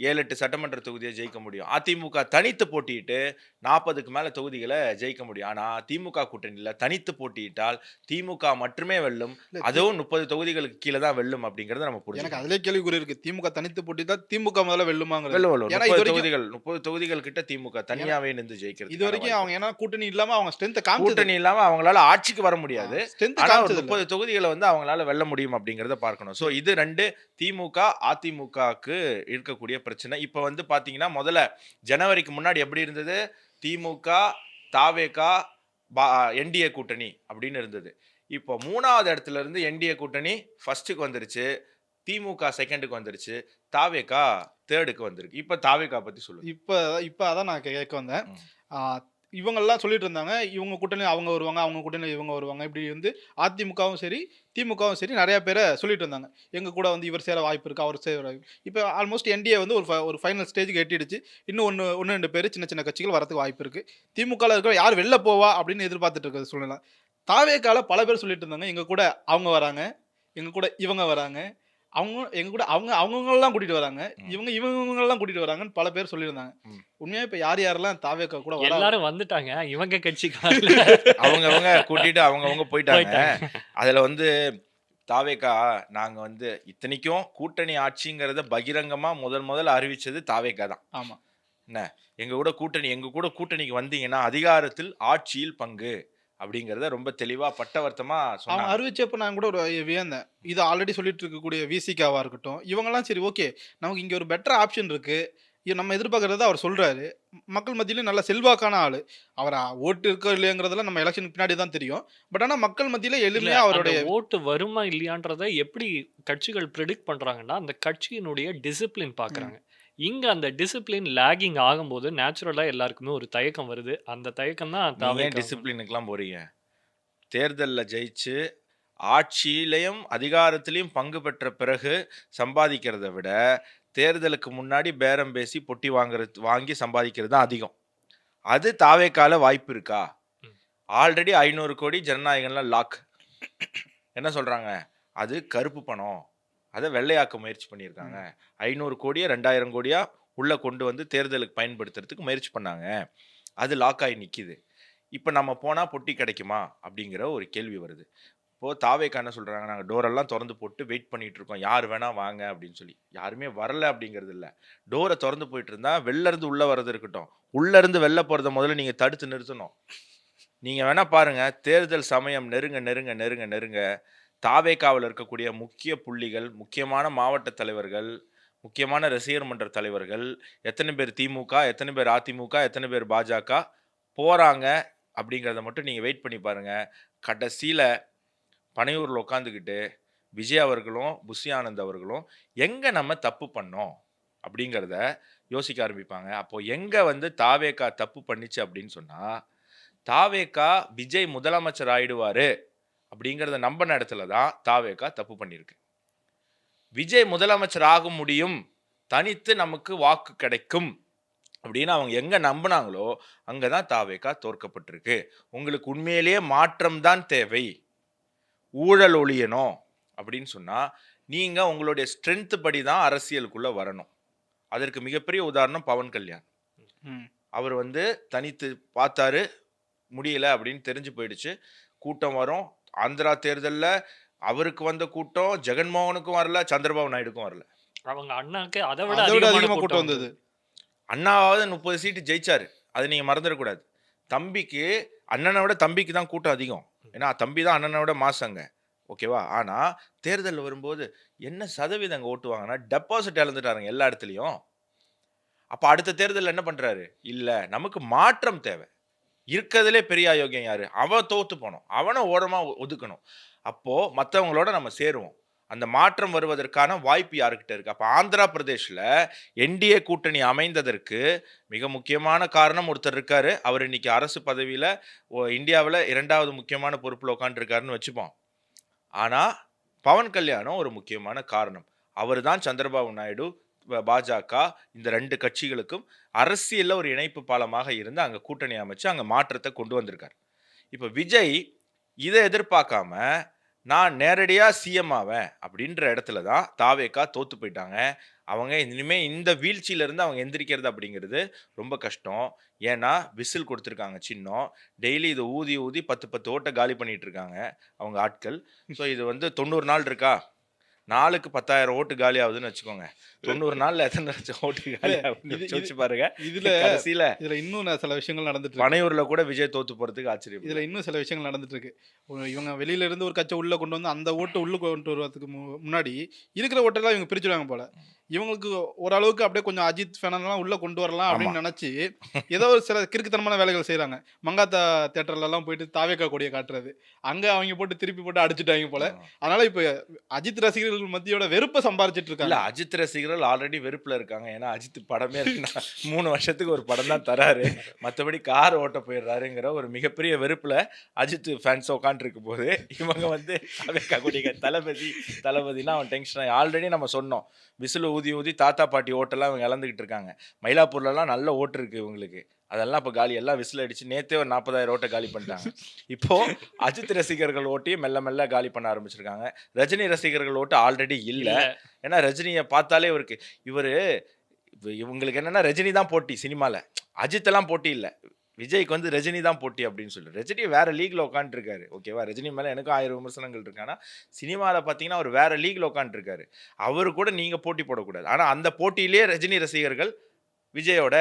7-8 சட்டமன்ற தொகுதியை ஜெயிக்க முடியும். அதிமுக தனித்து போட்டிட்டு 40க்கு மேல தொகுதிகளை ஜெயிக்க முடியும். ஆனா திமுக கூட்டணியில தனித்து போட்டியிட்டால் திமுக மட்டுமே வெல்லும். அதுவும் 30 தொகுதிகளுக்கு கீழே தான் வெல்லும் அப்படிங்கறத நம்ம
எனக்கு
புரிஞ்சுக்கணும்.
அதுலயே கேள்விக்குறி இருக்கு. திமுக தனித்து போட்டிதான் திமுக முதல்ல வெல்லுமாங்கிறது.
வெல்லும்.
ஏன்னா
30 தொகுதிகள் கிட்ட திமுக தனியாவே நின்று ஜெயிக்கிறது.
இது வரைக்கும் அவங்க ஏன்னா கூட்டணி இல்லாம அவங்க ஸ்ட்ரென்த் காமிச்சது.
கூட்டணி இல்லாம அவங்களால ஆட்சிக்கு வர முடியாது.
ஸ்ட்ரென்த்
ஆனா ஒரு
காமிச்சது.
30 தொகுதிகளை வந்து அவங்களால வெல்ல முடியும் அப்படிங்கறத பார்க்கணும். சோ இது 2 திமுக அதிமுகக்கு இருக்கக்கூடிய பிரச்சனை. இப்ப வந்து பாத்தீங்கன்னா முதல்ல ஜனவரிக்கு முன்னாடி எப்படி இருந்தது, திமுக தாவேகா என்டிஏ கூட்டணி அப்படின்னு இருந்தது. இப்போ 3வது இடத்துல இருந்து என்டிஏ கூட்டணி ஃபர்ஸ்ட்டுக்கு வந்துருச்சு, திமுக செகண்டுக்கு வந்துருச்சு, தாவேகா தேர்டுக்கு வந்திருக்கு. இப்ப தாவேகா பத்தி சொல்லுங்க.
இப்ப அதான் நான் கேட்க வந்தேன். இவங்கெல்லாம் சொல்லிட்டு இருந்தாங்க இவங்க கூட்டணி அவங்க வருவாங்க, அவங்க கூட்டணி இவங்க வருவாங்க. இப்படி வந்து அதிமுகவும் சரி திமுகவும் சரி நிறைய பேரை சொல்லிட்டு இருந்தாங்க. எங்க கூட வந்து இவர் சேர வாய்ப்பு இருக்கு, அவர் சேர வாய்ப்பு. இப்போ ஆல்மோஸ்ட் என்டிஏ வந்து ஒரு ஃபைனல் ஸ்டேஜுக்கு எட்டிடுச்சு. இன்னும் ஒன்று 2 பேர் சின்ன சின்ன கட்சிகள் வரதுக்கு வாய்ப்பு இருக்கு. திமுகவில் இருக்கிற யார் வெளில போவா அப்படின்னு எதிர்பார்த்துட்டு இருக்கிறது சொல்லலாம். தாவேக்கால பல பேர் சொல்லிட்டு இருந்தாங்க எங்க கூட அவங்க வராங்க, எங்க கூட இவங்க வராங்க, அவங்க எங்க கூட அவங்கெல்லாம் கூட்டிட்டு வராங்க, இவங்கெல்லாம் கூட்டிட்டு வராங்கன்னு பல பேர் சொல்லியிருந்தாங்க. உண்மையா இப்ப யாரெல்லாம் தாவேக்கா கூட
எல்லாரும் வந்துட்டாங்க. இவங்க கட்சிக்காரங்க
அவங்க கூட்டிட்டு அவங்க போயிட்டாங்க. அதுல வந்து தாவேகா நாங்க வந்து இத்தனைக்கும் கூட்டணி ஆட்சிங்கிறத பகிரங்கமா முதல் அறிவிச்சது தாவேகா தான்.
ஆமா.
என்ன எங்க கூட கூட்டணிக்கு வந்தீங்கன்னா அதிகாரத்தில் ஆட்சியில் பங்கு அப்படிங்கறத ரொம்ப தெளிவா பட்டவர்த்தமா சொன்னாங்க.
அவங்க அறிவிச்சப்ப நான் கூட ஒரு வியந்தேன். இது ஆல்ரெடி சொல்லிட்டு இருக்கக்கூடிய விசிகாவா இருக்கட்டும், இவங்கெல்லாம் சரி ஓகே நமக்கு இங்க ஒரு பெட்டர் ஆப்ஷன் இருக்கு, நம்ம எதிர்பார்க்கறத அவர் சொல்றாரு. மக்கள் மத்தியிலும் நல்ல செல்வாக்கான ஆளு. அவர் ஓட்டு இருக்கோ இல்லையாங்கிறதெல்லாம் நம்ம எலெக்ஷனுக்கு பின்னாடி தான் தெரியும். பட் ஆனா மக்கள் மத்தியில எளிமையா அவருடைய
ஓட்டு வருமா இல்லையான்றத எப்படி கட்சிகள் ப்ரெடிக்ட் பண்றாங்கன்னா அந்த கட்சியினுடைய டிசிப்ளின் பாக்குறாங்க. இங்க அந்த டிசிப்ளின் லாகிங் ஆகும்போது நேச்சுரலா எல்லாருக்குமே ஒரு தயக்கம் வருது. அந்த தயக்கம் தான்
டிசிப்ளினுக்குலாம் போறீங்க. தேர்தலில் ஜெயிச்சு ஆட்சியிலையும் அதிகாரத்திலையும் பங்கு பெற்ற பிறகு சம்பாதிக்கிறத விட தேர்தலுக்கு முன்னாடி பேரம் பேசி பொட்டி வாங்கி சம்பாதிக்கிறது தான் அதிகம். அது தாவேக்கால வாய்ப்பு இருக்கா? ஆல்ரெடி 500 கோடி ஜனநாயகம்லாம் லாக். என்ன சொல்றாங்க? அது கருப்பு பணம், அதை வெள்ளையாக்க முயற்சி பண்ணியிருக்காங்க. 500 கோடியா 2000 கோடியா உள்ள கொண்டு வந்து தேர்தலுக்கு பயன்படுத்துறதுக்கு முயற்சி பண்ணாங்க. அது லாக் ஆகி நிக்குது. இப்போ நம்ம போனா பொட்டி கிடைக்குமா அப்படிங்கிற ஒரு கேள்வி வருது. இப்போ தாவேக்கா என்ன சொல்றாங்க? நாங்க டோரெல்லாம் திறந்து போட்டு வெயிட் பண்ணிட்டு இருக்கோம், யார் வேணா வாங்க அப்படின்னு சொல்லி. யாருமே வரல அப்படிங்கிறது இல்ல. டோரை திறந்து போயிட்டு இருந்தா வெளில இருந்து உள்ள வர்றது இருக்கட்டும், உள்ள இருந்து வெளில போறதை முதல்ல நீங்க தடுத்து நிறுத்தணும். நீங்க வேணா பாருங்க, தேர்தல் சமயம் நெருங்க நெருங்க நெருங்க நெருங்க தாவேக்காவில் இருக்கக்கூடிய முக்கிய புள்ளிகள், முக்கியமான மாவட்ட தலைவர்கள், முக்கியமான ரசிகர் மன்ற தலைவர்கள், எத்தனை பேர் திமுக, எத்தனை பேர் அதிமுக, எத்தனை பேர் பாஜக போறாங்க அப்படிங்கிறத மட்டும் நீங்க வெயிட் பண்ணி பாருங்க. கடைசியில பனையூர்ல உட்காந்துக்கிட்டு விஜய் அவர்களும் புஷி ஆனந்த் அவர்களும் எங்க நம்ம தப்பு பண்ணோம் அப்படிங்கிறத யோசிக்க ஆரம்பிப்பாங்க. அப்போ எங்க வந்து தாவேக்கா தப்பு பண்ணிச்சு அப்படின்னு சொன்னா, தாவேக்கா விஜய் முதலமைச்சர் ஆயிடுவாரு அப்படிங்கிறத நம்பின இடத்துல தான் தாவேக்கா தப்பு பண்ணியிருக்கு. விஜய் முதலமைச்சர் ஆக முடியும், தனித்து நமக்கு வாக்கு கிடைக்கும் அப்படின்னு அவங்க எங்க நம்பினாங்களோ அங்கதான் தாவேக்கா தோற்கப்பட்டிருக்கு. உங்களுக்கு உண்மையிலேயே மாற்றம் தான் தேவை, ஊழல் ஒழியணும் அப்படின்னு சொன்னா நீங்க உங்களுடைய ஸ்ட்ரென்த் படி தான் அரசியலுக்குள்ள வரணும். அதற்கு மிகப்பெரிய உதாரணம் பவன் கல்யாண். அவர் வந்து தனித்து பார்த்தாரு, முடியல அப்படின்னு தெரிஞ்சு போயிடுச்சு. கூட்டம் வரும். ஆந்திரா தேர்தலில் அவருக்கு வந்த கூட்டம் ஜெகன்மோகனுக்கும் வரல, சந்திரபாபு நாயுடுக்கும் வரல.
அவங்க அண்ணாக்கு அதை விட
அதிகமா
அதிகமான
கூட்டம் வந்தது.
அண்ணாவது 30 சீட்டு ஜெயிச்சாரு, அதை நீங்க மறந்துடக்கூடாது. தம்பிக்கு, அண்ணனை விட தம்பிக்கு தான் கூட்டம் அதிகம். ஏன்னா தம்பி தான் அண்ணனை விட மாசங்க, ஓகேவா? ஆனா தேர்தல் வரும்போது என்ன சதவீதம் அங்கே ஓட்டுவாங்கன்னா டெபாசிட் இழந்துட்டாருங்க எல்லா இடத்துலையும். அப்ப அடுத்த தேர்தலில் என்ன பண்றாரு? இல்ல, நமக்கு மாற்றம் தேவை. இருக்கிறதுலே பெரிய அயோக்கியம் யாரு? அவன் தோத்து போனோம், அவனை ஓரமா ஒதுக்கணும். அப்போ மற்றவங்களோட நம்ம சேருவோம். அந்த மாற்றம் வருவதற்கான வாய்ப்பு யாருக்கிட்ட இருக்கு? அப்ப ஆந்திரா பிரதேஷ்ல என்டிஏ கூட்டணி அமைந்ததற்கு மிக முக்கியமான காரணம் ஒருத்தர் இருக்காரு. அவர் இன்னைக்கு அரசு பதவியில இந்தியாவில் 2வது முக்கியமான பொறுப்புல உட்காந்துருக்காருன்னு வச்சுப்போம். ஆனா பவன் கல்யாணம் ஒரு முக்கியமான காரணம். அவர் தான் சந்திரபாபு நாயுடு, பாஜக, இந்த 2 கட்சிகளுக்கும் அரசியல்ல ஒரு இணைப்பு பாலமாக இருந்து அங்க கூட்டணி அமைச்சு அங்க மாற்றத்தை கொண்டு வந்திருக்கார். இப்ப விஜய் இதை எதிர்பார்க்காம நான் நேரடியா சிஎம் ஆவேன் அப்படின்ற இடத்துல தான் தாவேக்கா தோத்து போயிட்டாங்க. அவங்க இனிமே இந்த வீழ்ச்சியில இருந்து அவங்க எந்திரிக்கிறது அப்படிங்கிறது ரொம்ப கஷ்டம். ஏன்னா விசில் கொடுத்துருக்காங்க சின்னம். டெய்லி இது ஊதி ஊதி 10 ஓட்டை காலி பண்ணிட்டு இருக்காங்க அவங்க ஆட்கள். ஸோ இது வந்து 90 நாள் இருக்கா, நாளுக்கு 10,000 ஓட்டு காலி ஆகுதுன்னு வச்சுக்கோங்க. 90 நாள்ல எத்தனை லட்சம் ஓட்டு காலி ஆகுதுன்னு யோசிச்சு பாருங்க.
இதுல
கடைசியில
இதுல இன்னும் சில விஷயங்கள் நடந்துட்டு இருக்கு.
பனையூர்ல கூட விஜய் தோத்து போறதுக்கு ஆச்சரியம்.
இதுல இன்னும் சில விஷயங்கள் நடந்துட்டு இருக்கு. இவங்க வெளியில இருந்து ஒரு கட்சி உள்ள கொண்டு வந்து அந்த ஓட்டு உள்ள கொண்டு வருவதுக்கு முன்னாடி இருக்கிற ஓட்டெல்லாம் இவங்க பிரிச்சுடுவாங்க போல. இவங்களுக்கு ஓரளவுக்கு அப்படியே கொஞ்சம் அஜித் ஃபேனெல்லாம் உள்ள கொண்டு வரலாம் அப்படின்னு நினைச்சு ஏதோ ஒரு சில கிறுக்குத்தனமான வேலைகள் செய்யறாங்க. மங்காத்தா தியேட்டர்ல எல்லாம் போயிட்டு தாவேக்கா கொடியை காட்டுறது, அங்க அவங்க போட்டு திருப்பி போட்டு அடிச்சுட்டாங்க போல. அதனால இப்ப அஜித் ரசிகர்கள் மத்தியோட வெறுப்பை சம்பாரிச்சிட்டு இருக்காங்க.
இல்ல, அஜித் ரசிகர்கள் ஆல்ரெடி வெறுப்புல இருக்காங்க. ஏன்னா அஜித் படமே 3 வருஷத்துக்கு ஒரு படம் தான் தராரு, மற்றபடி கார் ஓட்ட போயிடுறாருங்கிற ஒரு மிகப்பெரிய வெறுப்புல அஜித் ஃபேன்ஸ் உட்காந்துருக்கும் போது இவங்க வந்து தளபதினா அவன் டென்ஷன். ஆல்ரெடி நம்ம சொன்னோம், விசில் ஊதி ஊதி தாத்தா பாட்டி ஓட்டெல்லாம் இவங்க இழந்துகிட்டு இருக்காங்க. மயிலாப்பூர்லலாம் நல்ல ஓட்டு இருக்கு இவங்களுக்கு, அதெல்லாம் இப்போ காலி. எல்லாம் விசில் அடிச்சு நேற்றே ஒரு 40,000 ஓட்டை காலி பண்ணிட்டாங்க. இப்போ அஜித் ரசிகர்கள் ஓட்டையும் மெல்ல மெல்ல காலி பண்ண ஆரம்பிச்சிருக்காங்க. ரஜினி ரசிகர்கள் ஓட்டு ஆல்ரெடி இல்லை. ஏன்னா ரஜினியை பார்த்தாலே இவங்களுக்கு என்னன்னா ரஜினி தான் போட்டி சினிமாவில், அஜித்தெல்லாம் போட்டி இல்லை. விஜய்க்கு வந்து ரஜினி தான் போட்டி அப்படின்னு சொல்லி ரஜினி வேற லீக்ல உட்காந்துருக்காரு, ஓகேவா? ரஜினி மேலே எனக்கும் 1000 விமர்சனங்கள் இருக்கு. ஆனால் சினிமாவில் பார்த்தீங்கன்னா அவர் வேற லீக்ல உட்காந்துருக்காரு. அவரு கூட நீங்கள் போட்டி போடக்கூடாது. ஆனால் அந்த போட்டியிலே ரஜினி ரசிகர்கள் விஜயோட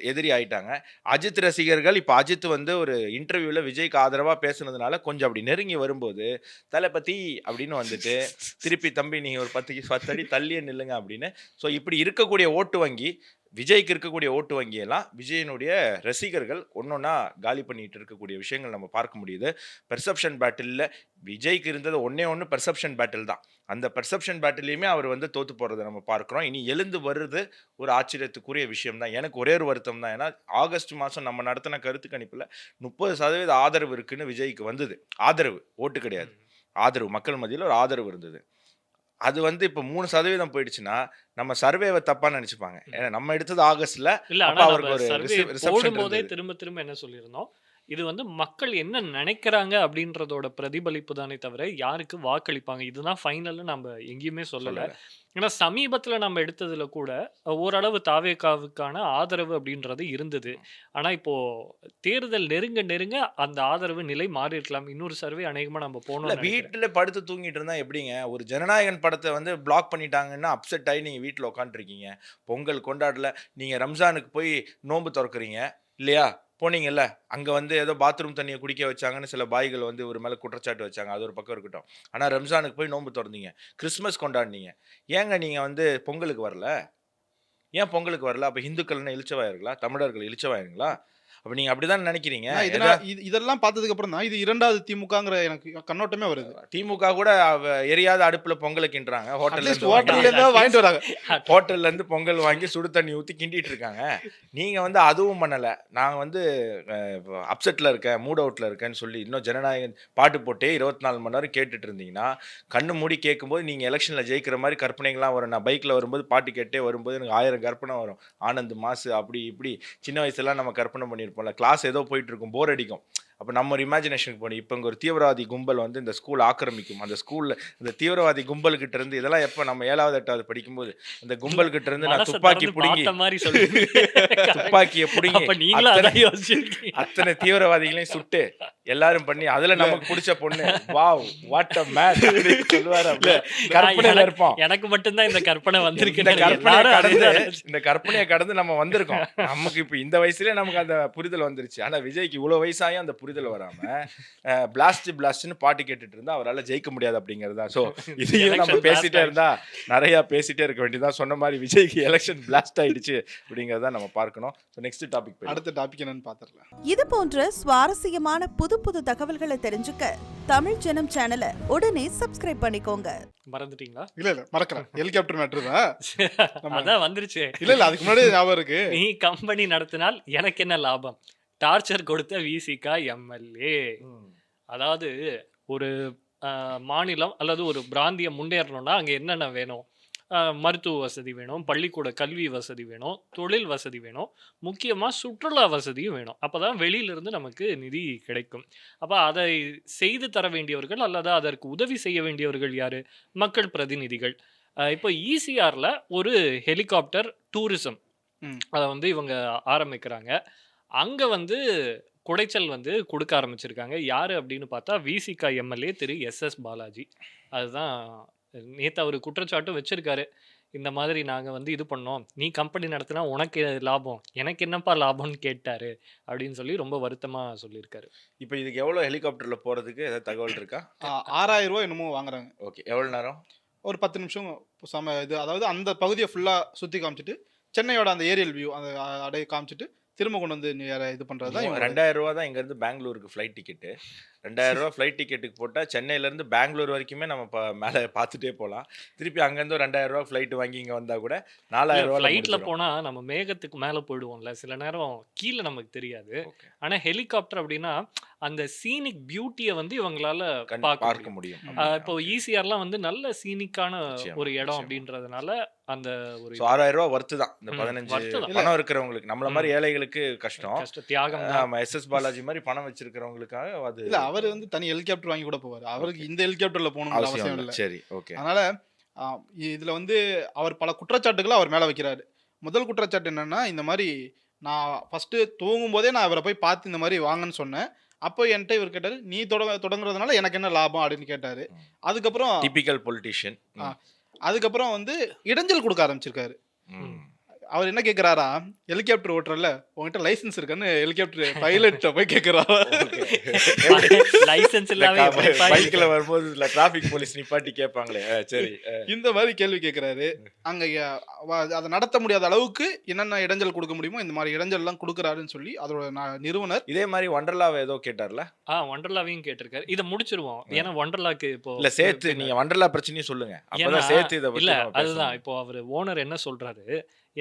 எதிரி ஆயிட்டாங்க. அஜித் ரசிகர்கள் இப்போ அஜித் வந்து ஒரு இன்டர்வியூவில் விஜய்க்கு ஆதரவாக பேசுனதுனால கொஞ்சம் அப்படி நெருங்கி வரும்போது தளபதி அப்படின்னு வந்துட்டு திருப்பி தம்பி நீங்கள் ஒரு 10 அடி தள்ளியே நில்லுங்க அப்படின்னு. ஸோ இப்படி இருக்கக்கூடிய ஓட்டு வங்கி, விஜய்க்கு இருக்கக்கூடிய ஓட்டு வங்கியெல்லாம் விஜயனுடைய ரசிகர்கள் ஒன்னொன்னா காலி பண்ணிட்டு இருக்கக்கூடிய விஷயங்கள் நம்ம பார்க்க முடியுது. பெர்செப்ஷன் பேட்டிலில் விஜய்க்கு இருந்தது ஒன்று பெர்செப்ஷன் பேட்டில் தான். அந்த பெர்செப்ஷன் பேட்டிலையுமே அவர் வந்து தோத்து போகிறத நம்ம பார்க்குறோம். இனி எழுந்து வருது ஒரு ஆச்சரியத்துக்குரிய விஷயம் தான். எனக்கு ஒரே ஒரு வருத்தம் தான். ஏன்னா ஆகஸ்ட் மாதம் நம்ம நடத்தின கருத்து கணிப்பில் 30% ஆதரவு இருக்குன்னு விஜய்க்கு வந்தது. ஆதரவு, ஓட்டு கிடையாது. ஆதரவு, மக்கள் மத்தியில் ஒரு ஆதரவு இருந்தது. அது வந்து இப்போ 3% போயிடுச்சுன்னா நம்ம சர்வேவை தப்பா நினைச்சுப்பாங்க. ஏன்னா நம்ம எடுத்தது ஆகஸ்ட்ல,
இல்ல
அப்ப
ஆனா
அவருக்கு
நம்ம
ஒரு
சர்வே
ரிசப்ஷன்
போடும்போதே
இருந்தது.
திரும்ப திரும்ப என்ன சொல்லியிருந்தோம், இது வந்து மக்கள் என்ன நினைக்கிறாங்க அப்படின்றதோட பிரதிபலிப்பு தானே தவிர யாருக்கு வாக்களிப்பாங்க இதுதான் ஃபைனல்னு நம்ம எங்கேயுமே சொல்லல.
சொல்லல.
ஏன்னா சமீபத்துல நம்ம எடுத்ததுல கூட ஓரளவு தாவேகாவுக்கான ஆதரவு அப்படின்றது இருந்தது. ஆனா இப்போ தேர்தல் நெருங்க நெருங்க அந்த ஆதரவு நிலை மாறி இருக்கலாம். இன்னொரு சர்வே அநேகமா நம்ம
இல்ல
போனோம்னு நினைக்கிறேன்.
வீட்டுல படுத்து தூங்கிட்டு இருந்தா எப்படிங்க? ஒரு ஜனநாயகன் படத்தை வந்து பிளாக் பண்ணிட்டாங்கன்னா அப்செட் ஆகி நீங்க வீட்டுல உட்காந்துருக்கீங்க. பொங்கல் கொண்டாடல. நீங்க ரம்ஜானுக்கு போய் நோன்பு திறக்கிறீங்க இல்லையா? போனீங்கல்ல, அங்க வந்து ஏதோ பாத்ரூம் தண்ணியை குடிக்க வச்சாங்கன்னு சில பாய்கள் வந்து ஒரு மேல குற்றச்சாட்டு வச்சாங்க. அது ஒரு பக்கம் இருக்கட்டும். ஆனா ரம்ஜானுக்கு போய் நோன்பு திறந்தீங்க. கிறிஸ்மஸ் கொண்டாடினீங்க. ஏங்க நீங்க வந்து பொங்கலுக்கு வரல? ஏன் பொங்கலுக்கு வரல? அப்ப இந்துக்கள் என்ன இளிச்சவாயர்களா? தமிழர்கள் இளிச்சவாயர்களா? அப்ப நீங்க அப்படிதான் நினைக்கிறீங்க.
இதெல்லாம் பார்த்ததுக்கு அப்புறம் தான் இது 2வது திமுகங்கிற எனக்கு கண்ணோட்டமே வருது.
திமுக கூட எரியாத அடுப்புல பொங்கலுக்குன்றாங்க.
அட்லீஸ்ட்
ஹோட்டல்ல
ஹோட்டல்ல இருந்தா வாங்கிட்டு வராங்க.
ஹோட்டல்ல இருந்து பொங்கல் வாங்கி சுடு தண்ணி ஊத்தி கிண்டிட்டு இருக்காங்க. நீங்க வந்து அதுவும் பண்ணல. நான் வந்து அப்செட்ல இருக்கேன், மூட் அவுட்ல இருக்கேன்னு சொல்லி இன்னும் ஜனநாயகன் பாட்டு போட்டே 24 மணி நேரம் கேட்டுட்டு இருந்தீங்கன்னா, கண்ணு மூடி கேட்கும்போது நீங்க எலெக்ஷன்ல ஜெயிக்கிற மாதிரி கற்பனைகள்லாம் வரும். நான் பைக்ல வரும்போது பாட்டு கேட்டே வரும்போது எனக்கு 1000 கற்பனை வரும். ஆனந்த் மாசு அப்படி இப்படி சின்ன வயசுல நம்ம கற்பனை பண்ணியிருப்போம்ல. கிளாஸ் ஏதோ போயிட்டு இருக்கும், போர் அடிக்கும். அப்போ நம்ம ஒரு இமேஜினேஷனுக்கு போனோம். இப்போ இங்கே ஒரு தீவிரவாதி கும்பல் வந்து இந்த ஸ்கூல் ஆக்கிரமிக்கும். அந்த ஸ்கூலில் இந்த தீவிரவாதி கும்பல்கிட்ட இருந்து இதெல்லாம் எப்போ நம்ம 7வது 8வது படிக்கும்போது அந்த கும்பல்கிட்ட இருந்து நான் துப்பாக்கி பிடுங்கி துப்பாக்கியை பிடுங்கி அத்தனை தீவிரவாதிகளையும் சுட்டு எல்லாரும் பண்ணி அதுல நமக்கு பிடிச்ச பொண்ணு வாவ் வாட் அ மேன் சொல்லுவாரு. கற்பனையில இருப்போம்.
எனக்கு மட்டும்தான் இந்த கற்பனை வந்திருக்கு.
இந்த கற்பனையை கடந்து நம்ம வந்திருக்கோம். நமக்கு இப்போ இந்த வயசுலயே நமக்கு அந்த புரிதல் வந்துருச்சு. ஆனா விஜய்க்கு இவ்வளவு வயசாயும் அந்த புரிதல் வராம பிளாஸ்ட்னு பாட்டு கேட்டுட்டு இருந்தா அவரால் ஜெயிக்க முடியாது அப்படிங்கறதா. சோ இதையும் நம்ம பேசிட்டே இருந்தா நிறைய பேசிட்டே இருக்க வேண்டியதான். சொன்ன மாதிரி விஜய்க்கு எலெக்ஷன் பிளாஸ்ட் ஆயிடுச்சு அப்படிங்கறத நம்ம பார்க்கணும். நெக்ஸ்ட் டாபிக், அடுத்த
டாபிக் என்னன்னு பாத்துறலாம்.
இது போன்ற சுவாரஸ்யமான புது புது தகவல்களை தெரிஞ்சுக்க தமிழ் ஜனம் சேனலை உடனே சப்ஸ்கிரைப் பண்ணிக்கோங்க.
மறந்துட்டீங்களா?
இல்ல மறக்கறேன். ஹெலிகாப்டர் மேட்டர் தான்.
அதான் வந்துருச்சு.
இல்ல அதுக்கு முன்னாடி ஞாபகம் இருக்கு.
நீ கம்பெனி நடத்தினால் எனக்கு என்ன லாபம்? டார்ச்சர் கொடுத்த விசிகா எம்எல்ஏ. அதாவது ஒரு மாநிலம் அல்லது ஒரு பிராந்தியம் முன்னேறணும்னா அங்கே என்னென்ன வேணும்? மருத்துவ வசதி வேணும், பள்ளிக்கூட கல்வி வசதி வேணும், தொழில் வசதி வேணும், முக்கியமாக சுற்றுலா வசதியும் வேணும். அப்போ தான் வெளியிலிருந்து நமக்கு நிதி கிடைக்கும். அப்போ அதை செய்து தர வேண்டியவர்கள் அல்லது அதற்கு உதவி செய்ய வேண்டியவர்கள் யார்? மக்கள் பிரதிநிதிகள். இப்போ ஈசிஆரில் ஒரு ஹெலிகாப்டர் டூரிசம் அதை வந்து இவங்க ஆரம்பிக்கிறாங்க. அங்கே வந்து குடைச்சல் வந்து கொடுக்க ஆரம்பிச்சிருக்காங்க. யார் அப்படின்னு பார்த்தா விசிகா எம்எல்ஏ திரு எஸ்எஸ் பாலாஜி. அதுதான் நேற்று அவர் குற்றச்சாட்டு வச்சிருக்காரு. இந்த மாதிரி நாங்கள் வந்து இது பண்ணோம், நீ கம்பெனி நடத்தினா உனக்கு லாபம், எனக்கு என்னப்பா லாபம்னு கேட்டாரு அப்படின்னு சொல்லி ரொம்ப வருத்தமாக சொல்லியிருக்காரு.
இப்போ இதுக்கு எவ்வளோ ஹெலிகாப்டரில் போகிறதுக்கு ஏதாவது தகவல் இருக்கா?
6000 ரூபா என்னமோ வாங்குறாங்க.
ஓகே, எவ்வளோ நேரம்?
ஒரு 10 நிமிஷம் இது. அதாவது அந்த பகுதியை ஃபுல்லாக சுற்றி காமிச்சிட்டு சென்னையோட அந்த ஏரியல் வியூ அந்த அடைய காமிச்சிட்டு திரும்ப கொண்டு வந்து இது பண்றது தான்.
2000 ரூபா தான் இங்கேருந்து பெங்களூருக்கு ஃப்ளைட் டிக்கெட்டு. 2000 ரூபா ஃப்ளைட் டிக்கெட்டுக்கு போட்டால் சென்னையிலேருந்து பெங்களூர் வரைக்குமே நம்ம மேலே பார்த்துட்டே போகலாம். திருப்பி அங்கேருந்து ஒரு 2000 ரூபா ஃப்ளைட் வாங்கி இங்கே வந்தால் கூட 4000 ரூபா.
ஃப்ளைட்டில் போனால் நம்ம மேகத்துக்கு மேலே போயிடுவோம்ல, சில நேரம் கீழே நமக்கு தெரியாது. ஆனால் ஹெலிகாப்டர் அப்படின்னா அந்த சீனிக் பியூட்டியை வந்து இவங்களால பார்க்க முடியும். இப்போ ஈசிஆர்லாம் வந்து நல்ல சீனிக்கான ஒரு இடம் அப்படின்றதுனால அந்த ஒரு
6000 ரூபா வர்த்து தான். இந்த 15 பணம் இருக்கிறவங்களுக்கு, நம்மள மாதிரி ஏழைகளுக்கு கஷ்டம் தியாகம். ஆமா, எஸ்எஸ் பாலாஜி மாதிரி பணம் வச்சிருக்கிறவங்களுக்காக அது
இல்ல. அவர் வந்து தனி ஹெலிகாப்டர் வாங்கி கூட போவார். அவருக்கு இந்த ஹெலிகாப்டர்ல போகணும்னு அவசியம் இல்லை.
சரி, ஓகே.
அதனால இதுல வந்து அவர் பல குற்றச்சாட்டுகளை அவர் மேல வைக்கிறாரு. முதல் குற்றச்சாட்டு என்னன்னா, இந்த மாதிரி நான் ஃபர்ஸ்ட் தூங்கும் போதே நான் இவரை போய் பார்த்து இந்த மாதிரி வாங்கன்னு சொன்னேன். அப்போ என்கிட்ட இவர் கேட்டாரு, நீ தொடங்குறதுனால எனக்கு என்ன லாபம் அப்படின்னு கேட்டாரு. அதுக்கப்புறம்
டிபிக்கல் பொலிட்டிஷியன்.
அதுக்கப்புறம் வந்து இடைஞ்சல் கொடுக்க ஆரம்பிச்சிருக்காரு. அவர் என்ன கேட்குறாரா, ஹெலிகாப்டர் ஓட்டுறல உங்ககிட்ட லைசன்ஸ் இருக்கான்னு ஹெலிகாப்டர் பைலட் போய் கேட்குறாரா?
லைசன்ஸ் இல்லாம
பைக்ல வரும்போது டிராஃபிக் போலீஸ் நிப்பாட்டி கேட்பாங்களே. சரி,
இந்த மாதிரி கேள்வி கேட்குறாரு. அங்க அதை நடத்த முடியாத அளவுக்கு என்னென்ன இடைஞ்சல் கொடுக்க முடியுமோ இந்த மாதிரி இடைஞ்சல் எல்லாம் கொடுக்குறாருன்னு சொல்லி அதோட நிறுவனர்
இதே மாதிரி ஒண்டர்லாவை ஏதோ கேட்டார்ல.
ஒண்டர்லாவையும் கேட்டிருக்காரு. இதை முடிச்சிருவோம். ஏன்னா ஒண்டர்லாக்கு இப்போ
இல்ல சேர்த்து நீங்க ஒண்டர்லா பிரச்சனையும் சொல்லுங்க. அப்பதான் சேர்த்து இதை
இல்ல அதுதான் இப்போ அவர் ஓனர் என்ன சொல்றாரு,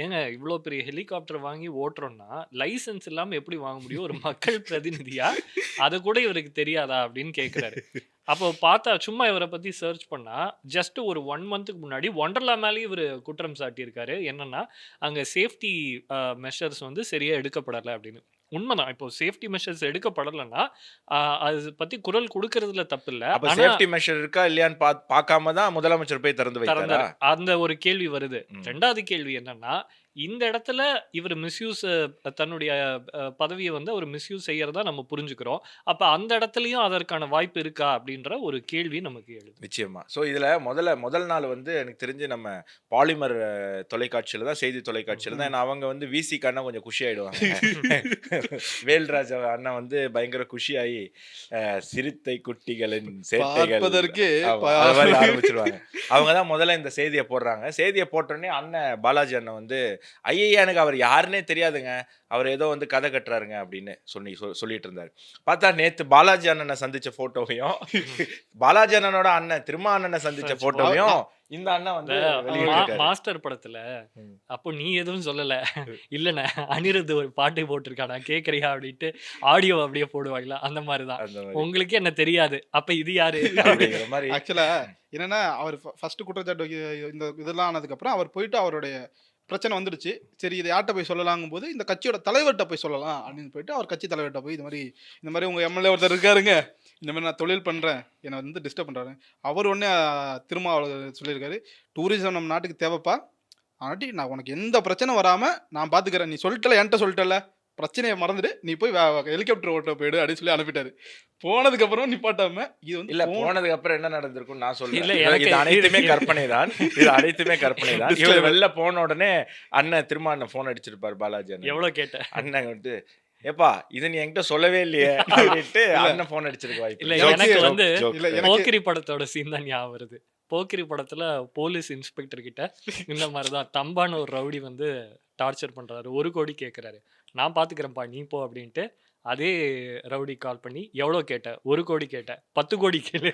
ஏங்க இவ்வளோ பெரிய ஹெலிகாப்டர் வாங்கி ஓட்டுறோம்னா லைசன்ஸ் இல்லாமல் எப்படி வாங்க முடியும் ஒரு மக்கள் பிரதிநிதியா? அதை கூட இவருக்கு தெரியாதா அப்படின்னு கேட்குறாரு. அப்போ பார்த்தா சும்மா இவரை பத்தி சர்ச் பண்ணா ஜஸ்ட் ஒரு 1 மந்த்துக்கு முன்னாடி ஒண்டர்லா மேலேயும் இவர் குற்றம் சாட்டியிருக்காரு. என்னன்னா அங்க சேஃப்டி மெஷர்ஸ் வந்து சரியா எடுக்கப்படலை அப்படின்னு. உண்மைதான். இப்போ சேஃப்டி மெஷர்ஸ் எடுக்கப்படலைன்னா அது பத்தி குரல் கொடுக்கறதுல தப்பு இல்லை.
அப்ப சேஃப்டி மெஷர் இருக்கா இல்லையான்னு பார்க்காம தான் முதலமைச்சர் போய் திறந்து வைத்தாரா?
திறந்தாரு. அந்த ஒரு கேள்வி வருது.
ம்.
2வது கேள்வி என்னன்னா, இந்த இடத்துல இவர் மிஸ்யூஸ் தன்னுடைய பதவியை வந்து அவர் மிஸ்யூஸ் செய்யறதா நம்ம புரிஞ்சுக்கிறோம். அப்ப அந்த இடத்துலயும் அதற்கான வாய்ப்பு இருக்கா அப்படின்ற ஒரு கேள்வி நமக்கு எழுது.
நிச்சயமா. ஸோ இதுல முதல் நாள் வந்து எனக்கு தெரிஞ்சு நம்ம பாலிமர் தொலைக்காட்சியில தான், செய்தி தொலைக்காட்சியில தான். ஏன்னா அவங்க வந்து விசிக்கு அண்ணா கொஞ்சம் குஷி ஆயிடுவாங்க. வேல்ராஜ் அண்ணா வந்து பயங்கர குஷியாகி சிறுத்தை குட்டிகளின் சேட்டைகள்
பார்ப்பதற்கு
அது மாதிரி ஆரம்பிச்சிருவாங்க. அவங்க தான் முதல்ல இந்த செய்தியை போடுறாங்க. செய்தியை போட்டோடனே அண்ணன் பாலாஜி அண்ணன் வந்து ஐயா எனக்கு அவர் யாருன்னே தெரியாதுங்க, அவர் ஏதோ வந்து கதை கட்டுறாருங்க அப்படின்னு சொல்லிட்டு இருந்தாரு. பார்த்தா நேத்து பாலாஜி அண்ணனை சந்திச்ச போட்டோவையும் பாலாஜி அண்ணனோட அண்ணன் திருமா அண்ணனை சந்திச்ச போட்டோவையும் இந்த அண்ணன் வந்து வெளியிட்டிருக்காரு.
மாஸ்டர் படத்துல அப்போ நீ எதுவும் சொல்லல இல்லண்ணே அனிருத் ஒரு பாட்டு போட்டிருக்கானா கேக்குறியா அப்படின்ட்டு ஆடியோ அப்படியே போடுவாங்களா, அந்த மாதிரிதான்.
அந்த மாதிரி
உங்களுக்கு என்ன தெரியாது, அப்ப இது யாரு
அப்படிங்கிற மாதிரி.
ஆக்சுவலா என்னன்னா அவர் ஃபர்ஸ்ட் குற்றச்சாட்டு இந்த இதெல்லாம் ஆனதுக்கு அப்புறம் அவர் போயிட்டு அவருடைய பிரச்சனை வந்துடுச்சு. சரி இதை யார்கிட்ட போய் சொல்லலாங்கும் போது இந்த கட்சியோட தலைவர்கிட்ட போய் சொல்லலாம் அப்படின்னு போயிட்டு அவர் கட்சி தலைவர்கிட்ட போய் இந்த மாதிரி உங்க எம்எல்ஏ ஒருத்தர் இருக்காருங்க, இந்த மாதிரி நான் தொழில் பண்றேன், என்னை வந்து டிஸ்டர்ப் பண்றாரு. அவர் உடனே திருமாவளவன் சொல்லியிருக்காரு, டூரிசம் நம்ம நாட்டுக்கு தேவைப்பா, ஆனாட்டி நான் உனக்கு எந்த பிரச்சனை வராம நான் பாத்துக்கிறேன், நீ சொல்லிட்டல என்கிட்ட சொல்லிட்டல, பிரச்சனையை மறந்துட்டு நீ போய் ஹெலிகாப்டர் ஓட்ட போயிடு அப்படின்னு சொல்லி அனுப்பிட்டாரு. போனதுக்கு அப்புறம் நிப்பாட்டாம இது வந்து
இல்ல போனதுக்கு அப்புறம் என்ன நடந்திருக்கும் நான்
இல்ல,
சொல்றேன்.
எனக்கு
இது அனைத்துமே கற்பனை தான். இது அனைத்துமே கற்பனை தான். இவர் வெளில போன உடனே அண்ணன் திரும்ப அண்ணன் போன் அடிச்சிருப்பாரு பாலாஜி அண்ணன்.
எவ்வளவு கேட்ட
அண்ணன் வந்து ஏப்பா இது நீ என்கிட்ட சொல்லவே இல்லையே அப்படின்ட்டு அண்ணன் போன் அடிச்சிருக்க வாய்ப்பு
இல்ல
இருக்கு.
எனக்கு வந்து
இல்ல எனக்கு
போக்கிரி படத்தோட சீன் தான் ஞாபகம் வருது. போக்கிரி படத்துல போலீஸ் இன்ஸ்பெக்டர் கிட்ட இந்த மாதிரிதான் தம்பான ஒரு ரவுடி வந்து டார்ச்சர் பண்றாரு, 1 கோடி கேக்குறாரு. நான் பாத்துக்கிறேன்ப்பா நீ போ அப்படின்ட்டு அதே ரவுடி கால் பண்ணி எவ்வளவு கேட்ட, 1 கோடி கேட்ட, 10 கோடி கேளு.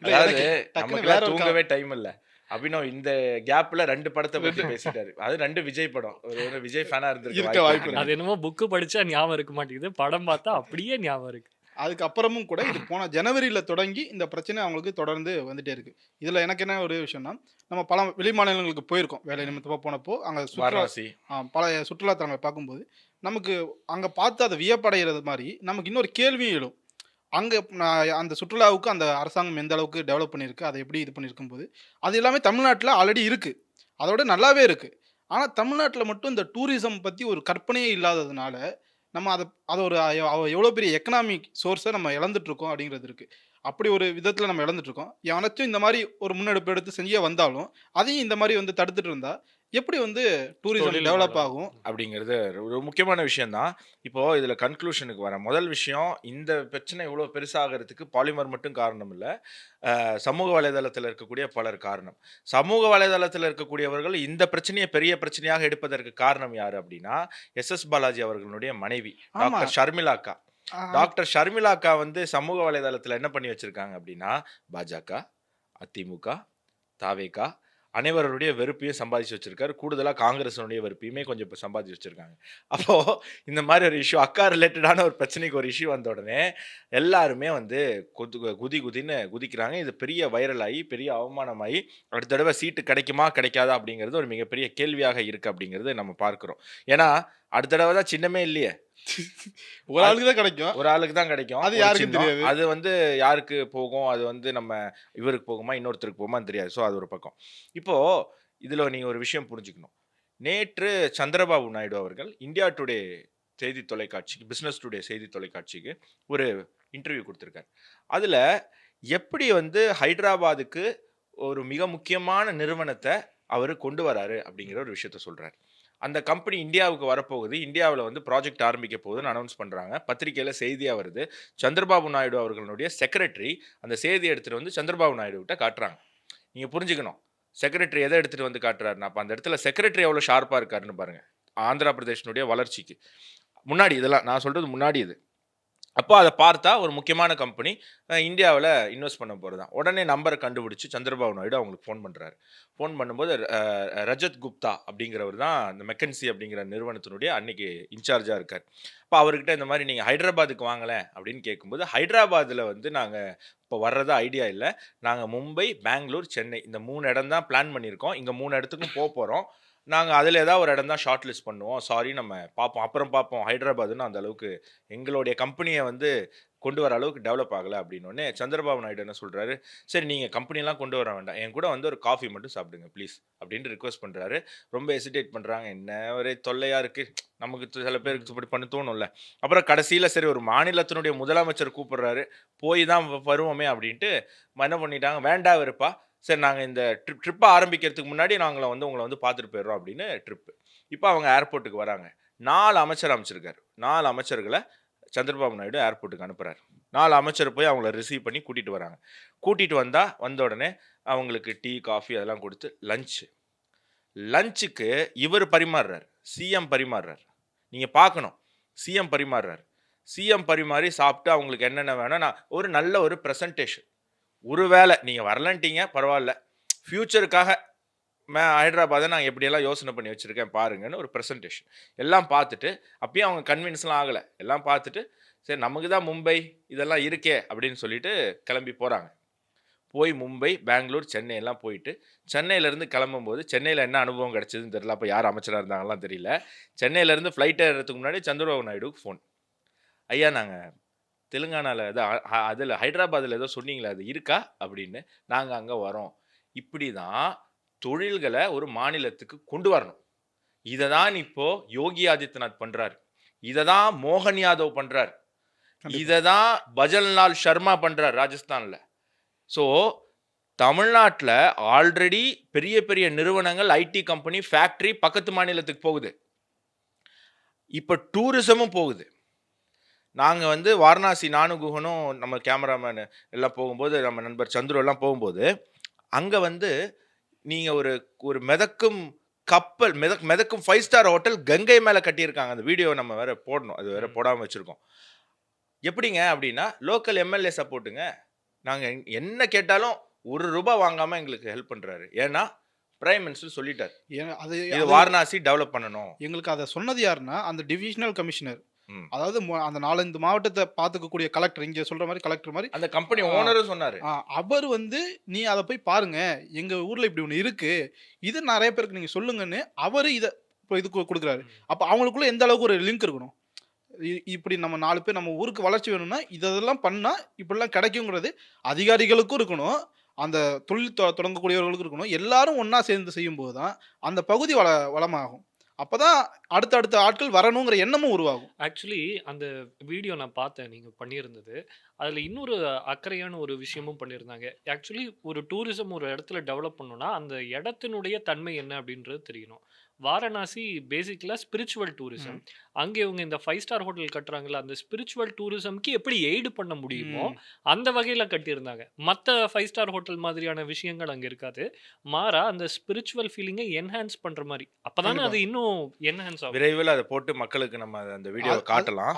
அதாவது
டக்குனு
நமக்கு
வேற ஒரு
தூங்கவே டைம் இல்ல. அபினவ் இந்த கேப்ல 2 படத்தை பத்தி பேசிட்டாரு. அது 2 விஜய் படம். ஒரு விஜய் ஃபேனா
இருக்க
இருந்திருக்க
வாய்ப்பு
வாய்ப்பு
இருக்கு.
அது என்னமோ புக்கு படிச்சா ஞாபகம் இருக்க மாட்டேங்குது, படம் பார்த்தா அப்படியே ஞாபகம் இருக்கு.
அதுக்கப்புறமும் கூட இது போன ஜனவரியில தொடங்கி இந்த பிரச்சனை அவங்களுக்கு தொடர்ந்து வந்துட்டே இருக்கு. இதுல எனக்கு என்ன ஒரு விஷயம்னா, நம்ம பல வெளி மாநிலங்களுக்கு போயிருக்கோம் வேலை நிமித்தமா போனப்போ, அங்க
வாரணாசி.
பல சுற்றுலாத்தலங்களை பார்க்கும்போது நமக்கு அங்க பார்த்து அதை வியப்படைகிறது மாதிரி நமக்கு இன்னொரு கேள்வியும் எழும். அங்க அந்த சுற்றுலாவுக்கு அந்த அரசாங்கம் எந்த அளவுக்கு டெவலப் பண்ணியிருக்கு, அதை எப்படி இது பண்ணியிருக்கும் போது அது எல்லாமே தமிழ்நாட்டில் ஆல்ரெடி இருக்கு, அதோட நல்லாவே இருக்கு. ஆனா தமிழ்நாட்டுல மட்டும் இந்த டூரிசம் பத்தி ஒரு கற்பனையே இல்லாததுனால நம்ம அதை ஒரு எவ்வளோ பெரிய எக்கனாமிக் சோர்ஸை நம்ம இழந்துட்டு இருக்கோம் அப்படிங்கிறது இருக்கு. அப்படி ஒரு விதத்துல நம்ம இழந்துட்டு இருக்கோம். எவனாச்சும் இந்த மாதிரி ஒரு முன்னெடுப்பு எடுத்து செஞ்சே வந்தாலும் அதையும் இந்த மாதிரி வந்து தடுத்துட்டு இருந்தா எப்படி வந்து டூரிசம்
தொழில்
டெவலப்
வளரும்.
ஆகும்?
அப்படிங்கிறது ஒரு முக்கியமான விஷயம் தான். இப்போ இதுல கன்க்ளூஷனுக்கு வரேன். முதல் விஷயம், இந்த பிரச்சனை இவ்வளவு பெருசாகிறதுக்கு பாலிமர் மட்டும் காரணம் இல்ல, சமூக வலைதளத்தில் இருக்கக்கூடிய பலர் காரணம். சமூக வலைதளத்தில் இருக்கக்கூடியவர்கள் இந்த பிரச்சனையை பெரிய பிரச்சனையாக எடுப்பதற்கு காரணம் யாரு அப்படின்னா, எஸ் பாலாஜி அவர்களுடைய மனைவி
ஆமா.
டாக்டர் ஷர்மிளாக்கா. டாக்டர் ஷர்மிளாக்கா வந்து சமூக வலைதளத்துல என்ன பண்ணி வச்சிருக்காங்க அப்படின்னா, பாஜக, அதிமுக, தாவேகா அனைவருடைய வெறுப்பையும் சம்பாதிச்சு வச்சிருக்காரு. கூடுதலா காங்கிரஸனுடைய வெறுப்பையுமே கொஞ்சம் இப்ப சம்பாதிச்சு வச்சிருக்காங்க. அப்போ இந்த மாதிரி ஒரு இஷ்யூ, அக்கா ரிலேட்டடான ஒரு பிரச்சனைக்கு ஒரு இஷ்யூ வந்த உடனே எல்லாருமே வந்து குதின்னு குதிக்கிறாங்க. இது பெரிய வைரல் ஆகி பெரிய அவமானமாகி அடுத்த தடவை சீட்டு கிடைக்குமா கிடைக்காதா அப்படிங்கிறது ஒரு மிகப்பெரிய கேள்வியாக இருக்கு அப்படிங்கிறது நம்ம பார்க்கிறோம். ஏன்னா அடுத்த தடவை தான் சின்னமே இல்லையே,
ஒரு ஆளுக்கு தான் கிடைக்கும்.
ஒரு ஆளுக்கு தான் கிடைக்கும்.
அது
ஒரு
யாருக்கு
சின்னம்.
தெரியாது?
அது வந்து யாருக்கு போகும், அது வந்து நம்ம இவருக்கு போகுமா இன்னொருத்தருக்கு போகுமான்னு தெரியாது. ஸோ அது ஒரு பக்கம். இப்போ இதுல நீங்க ஒரு விஷயம் புரிஞ்சுக்கணும். நேற்று சந்திரபாபு நாயுடு அவர்கள் இந்தியா டுடே செய்தி தொலைக்காட்சிக்கு, பிசினஸ் டுடே செய்தி தொலைக்காட்சிக்கு ஒரு இன்டர்வியூ கொடுத்துருக்காரு. அதுல எப்படி வந்து ஹைதராபாத்துக்கு ஒரு மிக முக்கியமான நிறுவனத்தை அவர் கொண்டு வராரு அப்படிங்கிற ஒரு விஷயத்த சொல்றாரு. அந்த கம்பெனி இந்தியாவுக்கு வரப்போகுது, இந்தியாவில் வந்து ப்ராஜெக்ட் ஆரம்பிக்க போகுதுன்னு அனௌன்ஸ் பண்ணுறாங்க. பத்திரிகையில் செய்தியாக வருது. சந்திரபாபு நாயுடு அவர்களுடைய செக்ரட்டரி அந்த செய்தியை எடுத்துகிட்டு வந்து சந்திரபாபு நாயுடு கிட்ட காட்டுறாங்க. நீங்கள் புரிஞ்சுக்கணும், செக்ரட்டரி எதை எடுத்துகிட்டு வந்து காட்டுறாருன்னா, அப்போ அந்த இடத்துல செக்ரட்டரி எவ்வளோ ஷார்ப்பாக இருக்காருன்னு பாருங்கள். ஆந்திரா பிரதேஷனுடைய வளர்ச்சிக்கு முன்னாடி, இதெல்லாம் நான் சொல்கிறது முன்னாடி, இது அப்போ அதை பார்த்தா ஒரு முக்கியமான கம்பெனி இந்தியாவில் இன்வெஸ்ட் பண்ண போகிறது தான். உடனே நம்பரை கண்டுபிடிச்சி சந்திரபாபு நாயுடு அவங்களுக்கு ஃபோன் பண்ணுறாரு. ஃபோன் பண்ணும்போது ரஜத் குப்தா அப்படிங்கிறவர் தான் இந்த மெக்கன்சி அப்படிங்கிற நிறுவனத்தினுடைய அன்னைக்கு இன்சார்ஜாக இருக்கார். அப்போ அவர்கிட்ட இந்த மாதிரி நீங்கள் ஹைதராபாத்துக்கு வாங்கலை அப்படின்னு கேட்கும்போது, ஹைதராபாத்தில் வந்து நாங்கள் இப்போ வர்றது ஐடியா இல்லை. நாங்கள் மும்பை, பெங்களூர், சென்னை இந்த 3 இடம் தான் பிளான் பண்ணியிருக்கோம். இங்கே 3 இடத்துக்கும் போகிறோம். நாங்கள் அதில் ஏதாவது ஒரு இடம் தான் ஷார்ட் லிஸ்ட் பண்ணுவோம். சாரி, நம்ம பார்ப்போம், அப்புறம் பார்ப்போம். ஹைதராபாத்னு அந்த அளவுக்கு எங்களுடைய கம்பெனியை வந்து கொண்டு வர அளவுக்கு டெவலப் ஆகலை அப்படின்னோடனே சந்திரபாபு நாயுடு என்ன சொல்கிறாரு, சரி நீங்கள் கம்பெனிலாம் கொண்டு வர வேண்டாம், என் கூட வந்து ஒரு காஃபி மட்டும் சாப்பிடுங்க ப்ளீஸ் அப்படின்ட்டு ரிக்வஸ்ட் பண்ணுறாரு. ரொம்ப ஹெசிடேட் பண்ணுறாங்க. என்ன ஒரே தொல்லையாக இருக்குது, நமக்கு சில பேருக்கு இப்படி பண்ண தோணும்ல. அப்புறம் கடைசியில் சரி ஒரு மாநிலத்தினுடைய முதலமைச்சர் கூப்பிடுறாரு, போய் தான் வருவோமே அப்படின்ட்டு என்ன பண்ணிட்டாங்க, வேண்டாம் இருப்பா, சரி நாங்கள் இந்த ட்ரிப்பை ஆரம்பிக்கிறதுக்கு முன்னாடி நாங்கள் வந்து உங்களை வந்து பார்த்துட்டு போயிடுறோம் அப்படின்னு ட்ரிப்பு. இப்போ அவங்க ஏர்போர்ட்டுக்கு வராங்க. 4 அமைச்சர் அமைச்சிருக்காரு. 4 அமைச்சர்களை சந்திரபாபு நாயுடு ஏர்போர்ட்டுக்கு அனுப்புகிறார். 4 அமைச்சர் போய் அவங்கள ரிசீவ் பண்ணி கூட்டிகிட்டு வராங்க. கூட்டிகிட்டு வந்த உடனே அவங்களுக்கு டீ, காஃபி அதெல்லாம் கொடுத்து லஞ்சுக்கு இவர் பரிமாறுறார், சிஎம் பரிமாறுறார். நீங்கள் பார்க்கணும், சிஎம் பரிமாறுறார். சிஎம் பரிமாறி சாப்பிட்டு அவங்களுக்கு என்னென்ன வேணும், நான் ஒரு நல்ல ஒரு ப்ரெசன்டேஷன். ஒருவேளை நீங்கள் வரலன்ட்டீங்க பரவாயில்ல, ஃப்யூச்சருக்காக ஹைதராபாத்தை நான் எப்படியெல்லாம் யோசனை பண்ணி வச்சுருக்கேன் பாருங்கன்னு ஒரு ப்ரெசன்டேஷன் எல்லாம் பார்த்துட்டு, அப்பயும் அவங்க கன்வின்ஸ்லாம் ஆகலை. எல்லாம் பார்த்துட்டு சரி நமக்கு தான் மும்பை இதெல்லாம் இருக்கே அப்படின்னு சொல்லிட்டு கிளம்பி போகிறாங்க. போய் மும்பை, பெங்களூர், சென்னை எல்லாம் போயிட்டு சென்னையிலேருந்து கிளம்பும்போது சென்னையில் என்ன அனுபவம் கிடச்சிதுன்னு தெரியல. அப்போ யார் அமைச்சராக இருந்தாங்கலாம் தெரியல. சென்னையிலேருந்து ஃப்ளைட் ஏறுறதுக்கு முன்னாடி சந்திரபாபு நாயுடுக்கு ஃபோன். ஐயா நாங்கள் தெலுங்கானாவில் அதில் ஹைதராபாத்தில் ஏதோ சொன்னீங்களே அது இருக்கா அப்படின்னு, நாங்கள் அங்கே வரோம். இப்படி தான் தொழில்களை ஒரு மாநிலத்துக்கு கொண்டு வரணும். இதை தான் இப்போ யோகி ஆதித்யநாத் பண்ணுறாரு, இதை தான் மோகன் யாதவ் பண்ணுறார், இதை தான் பஜன்லால் சர்மா பண்ணுறார் ராஜஸ்தானில். ஸோ தமிழ்நாட்டில் ஆல்ரெடி பெரிய பெரிய நிறுவனங்கள், ஐடி கம்பெனி, ஃபேக்ட்ரி பக்கத்து மாநிலத்துக்கு போகுது. இப்போ டூரிசமும் போகுது. நாங்கள் வந்து வாரணாசி, நானும் குஹனும் நம்ம கேமராமேன் எல்லாம் போகும்போது, நம்ம நண்பர் சந்துரு எல்லாம் போகும்போது, அங்கே வந்து நீங்கள் ஒரு மிதக்கும் கப்பல், மிதக்கும் 5 ஸ்டார் ஹோட்டல் கங்கை மேலே கட்டியிருக்காங்க. அந்த வீடியோ நம்ம வேற போடணும், அது வேற போடாமல் வச்சுருக்கோம். எப்படிங்க அப்படின்னா, லோக்கல் எம்எல்ஏ சப்போர்ட்டுங்க. நாங்கள் என்ன கேட்டாலும் ₹1 வாங்காமல் எங்களுக்கு ஹெல்ப் பண்ணுறாரு. ஏன்னா பிரைம் மினிஸ்டர் சொல்லிட்டார், இது வாரணாசி டெவலப் பண்ணணும்.
எங்களுக்கு அதை சொன்னது யாருன்னா அந்த டிவிஷனல் கமிஷனர், அதாவது அந்த 4-5 மாவட்டத்தை பார்த்துக்கக்கூடிய கலெக்டர், இங்கே சொல்ற மாதிரி கலெக்டர் மாதிரி
அந்த கம்பெனி ஓனரும் சொன்னாரு.
அவர் வந்து நீ அதை போய் பாருங்க, எங்க ஊர்ல இப்படி ஒன்று இருக்கு, இது நிறைய பேருக்கு நீங்க சொல்லுங்கன்னு அவரு இதை இது கொடுக்குறாரு. அப்ப அவங்களுக்குள்ள எந்த அளவுக்கு ஒரு லிங்க் இருக்கணும், இப்படி நம்ம 4 பேர் நம்ம ஊருக்கு வளர்ச்சி வேணும்னா இதெல்லாம் பண்ணா இப்படிலாம் கிடைக்குங்கிறது அதிகாரிகளுக்கும் இருக்கணும், அந்த தொழில் தொடங்கக்கூடியவர்களுக்கும் இருக்கணும். எல்லாரும் ஒன்னா சேர்ந்து செய்யும் போது தான் அந்த பகுதி வளமாகும். அப்பதான் அடுத்த ஆட்கள் வரணுங்கிற எண்ணமும் உருவாகும்.
ஆக்சுவலி அந்த வீடியோ நான் பார்த்தேன் நீங்க பண்ணியிருந்தது. அதில் இன்னொரு அக்கறையான ஒரு விஷயமும் பண்ணியிருந்தாங்க. ஆக்சுவலி ஒரு டூரிசம் ஒரு இடத்துல டெவலப் பண்ணணும்னா அந்த இடத்தினுடைய தன்மை என்ன அப்படின்றது தெரியணும். வாரணாசி பேசிக்கலாக ஸ்பிரிச்சுவல் டூரிசம். அங்கே இவங்க இந்த 5 ஸ்டார் ஹோட்டல் கட்டுறாங்கல்ல, அந்த ஸ்பிரிச்சுவல் டூரிசம்க்கு எப்படி எய்டு பண்ண முடியுமோ அந்த வகையில் கட்டியிருந்தாங்க. மற்ற 5 ஸ்டார் ஹோட்டல் மாதிரியான விஷயங்கள் அங்கே இருக்காது. மாறா அந்த ஸ்பிரிச்சுவல் ஃபீலிங்கை என்ஹான்ஸ் பண்ணுற மாதிரி, அப்போதானே அது இன்னும் என்ஹான்ஸ் ஆகும்.
விரைவில் அதை போட்டு மக்களுக்கு நம்ம அந்த வீடியோவை காட்டலாம்.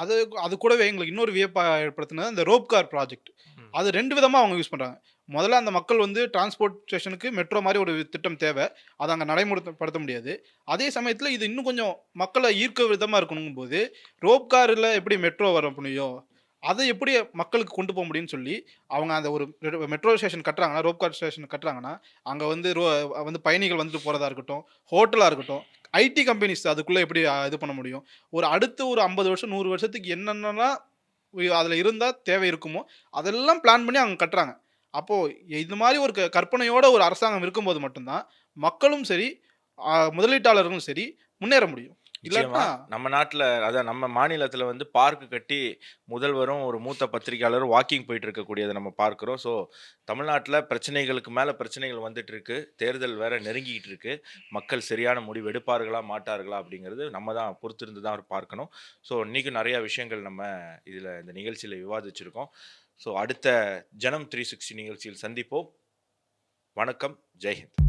அது கூடவே எங்களுக்கு இன்னொரு வியப்பா ஏற்படுத்தினது அந்த ரோப் கார் ப்ராஜெக்ட். அது 2 விதமாக அவங்க யூஸ் பண்ணுறாங்க. முதல்ல அந்த மக்கள் வந்து டிரான்ஸ்போர்ட்டேஷனுக்கு மெட்ரோ மாதிரி ஒரு திட்டம் தேவை, அதை அங்கே நடைமுறைப்படுத்த முடியாது. அதே சமயத்தில் இது இன்னும் கொஞ்சம் மக்களை ஈர்க்க விதமாக இருக்கணும் போது ரோப் காரில் எப்படி மெட்ரோ வர முடியும், அதை எப்படி மக்களுக்கு கொண்டு போக முடியும்னு சொல்லி அவங்க அந்த ஒரு மெட்ரோ ஸ்டேஷன் கட்டுறாங்கன்னா, ரோப் கார் ஸ்டேஷன் கட்டுறாங்கன்னா, அங்கே வந்து பயணிகள் வந்துட்டு போகிறதா இருக்கட்டும், ஹோட்டலாக இருக்கட்டும், ஐடி கம்பெனிஸ் அதுக்குள்ளே எப்படி இது பண்ண முடியும், அடுத்த ஒரு 50 வருஷம் 100 வருஷத்துக்கு என்னென்னலாம் அதில் இருந்தால் தேவை இருக்குமோ அதெல்லாம் பிளான் பண்ணி அவங்க கட்டுறாங்க. அப்போது இது மாதிரி ஒரு கற்பனையோட ஒரு அரசாங்கம் இருக்கும்போது மட்டும்தான் மக்களும் சரி முதலீட்டாளர்களும் சரி முன்னேற முடியும்.
இல்லைன்னா நம்ம நாட்டில், அதான் நம்ம மாநிலத்தில் வந்து பார்க்கு கட்டி முதல்வரும் ஒரு மூத்த பத்திரிகையாளரும் வாக்கிங் போயிட்டு இருக்கக்கூடியதை நம்ம பார்க்குறோம். ஸோ தமிழ்நாட்டில் பிரச்சனைகளுக்கு மேலே பிரச்சனைகள் வந்துட்டு இருக்கு, தேர்தல் வேற நெருங்கிக்கிட்டு இருக்கு. மக்கள் சரியான முடிவு எடுப்பார்களா மாட்டார்களா அப்படிங்கிறது நம்ம தான் பொறுத்திருந்து தான் பார்க்கணும். ஸோ இன்றைக்கும் நிறையா விஷயங்கள் நம்ம இதில் இந்த நிகழ்ச்சியில் விவாதிச்சிருக்கோம். ஸோ அடுத்த ஜனம் 360 நிகழ்ச்சியில் சந்திப்போம். வணக்கம், ஜெய்ஹிந்த்.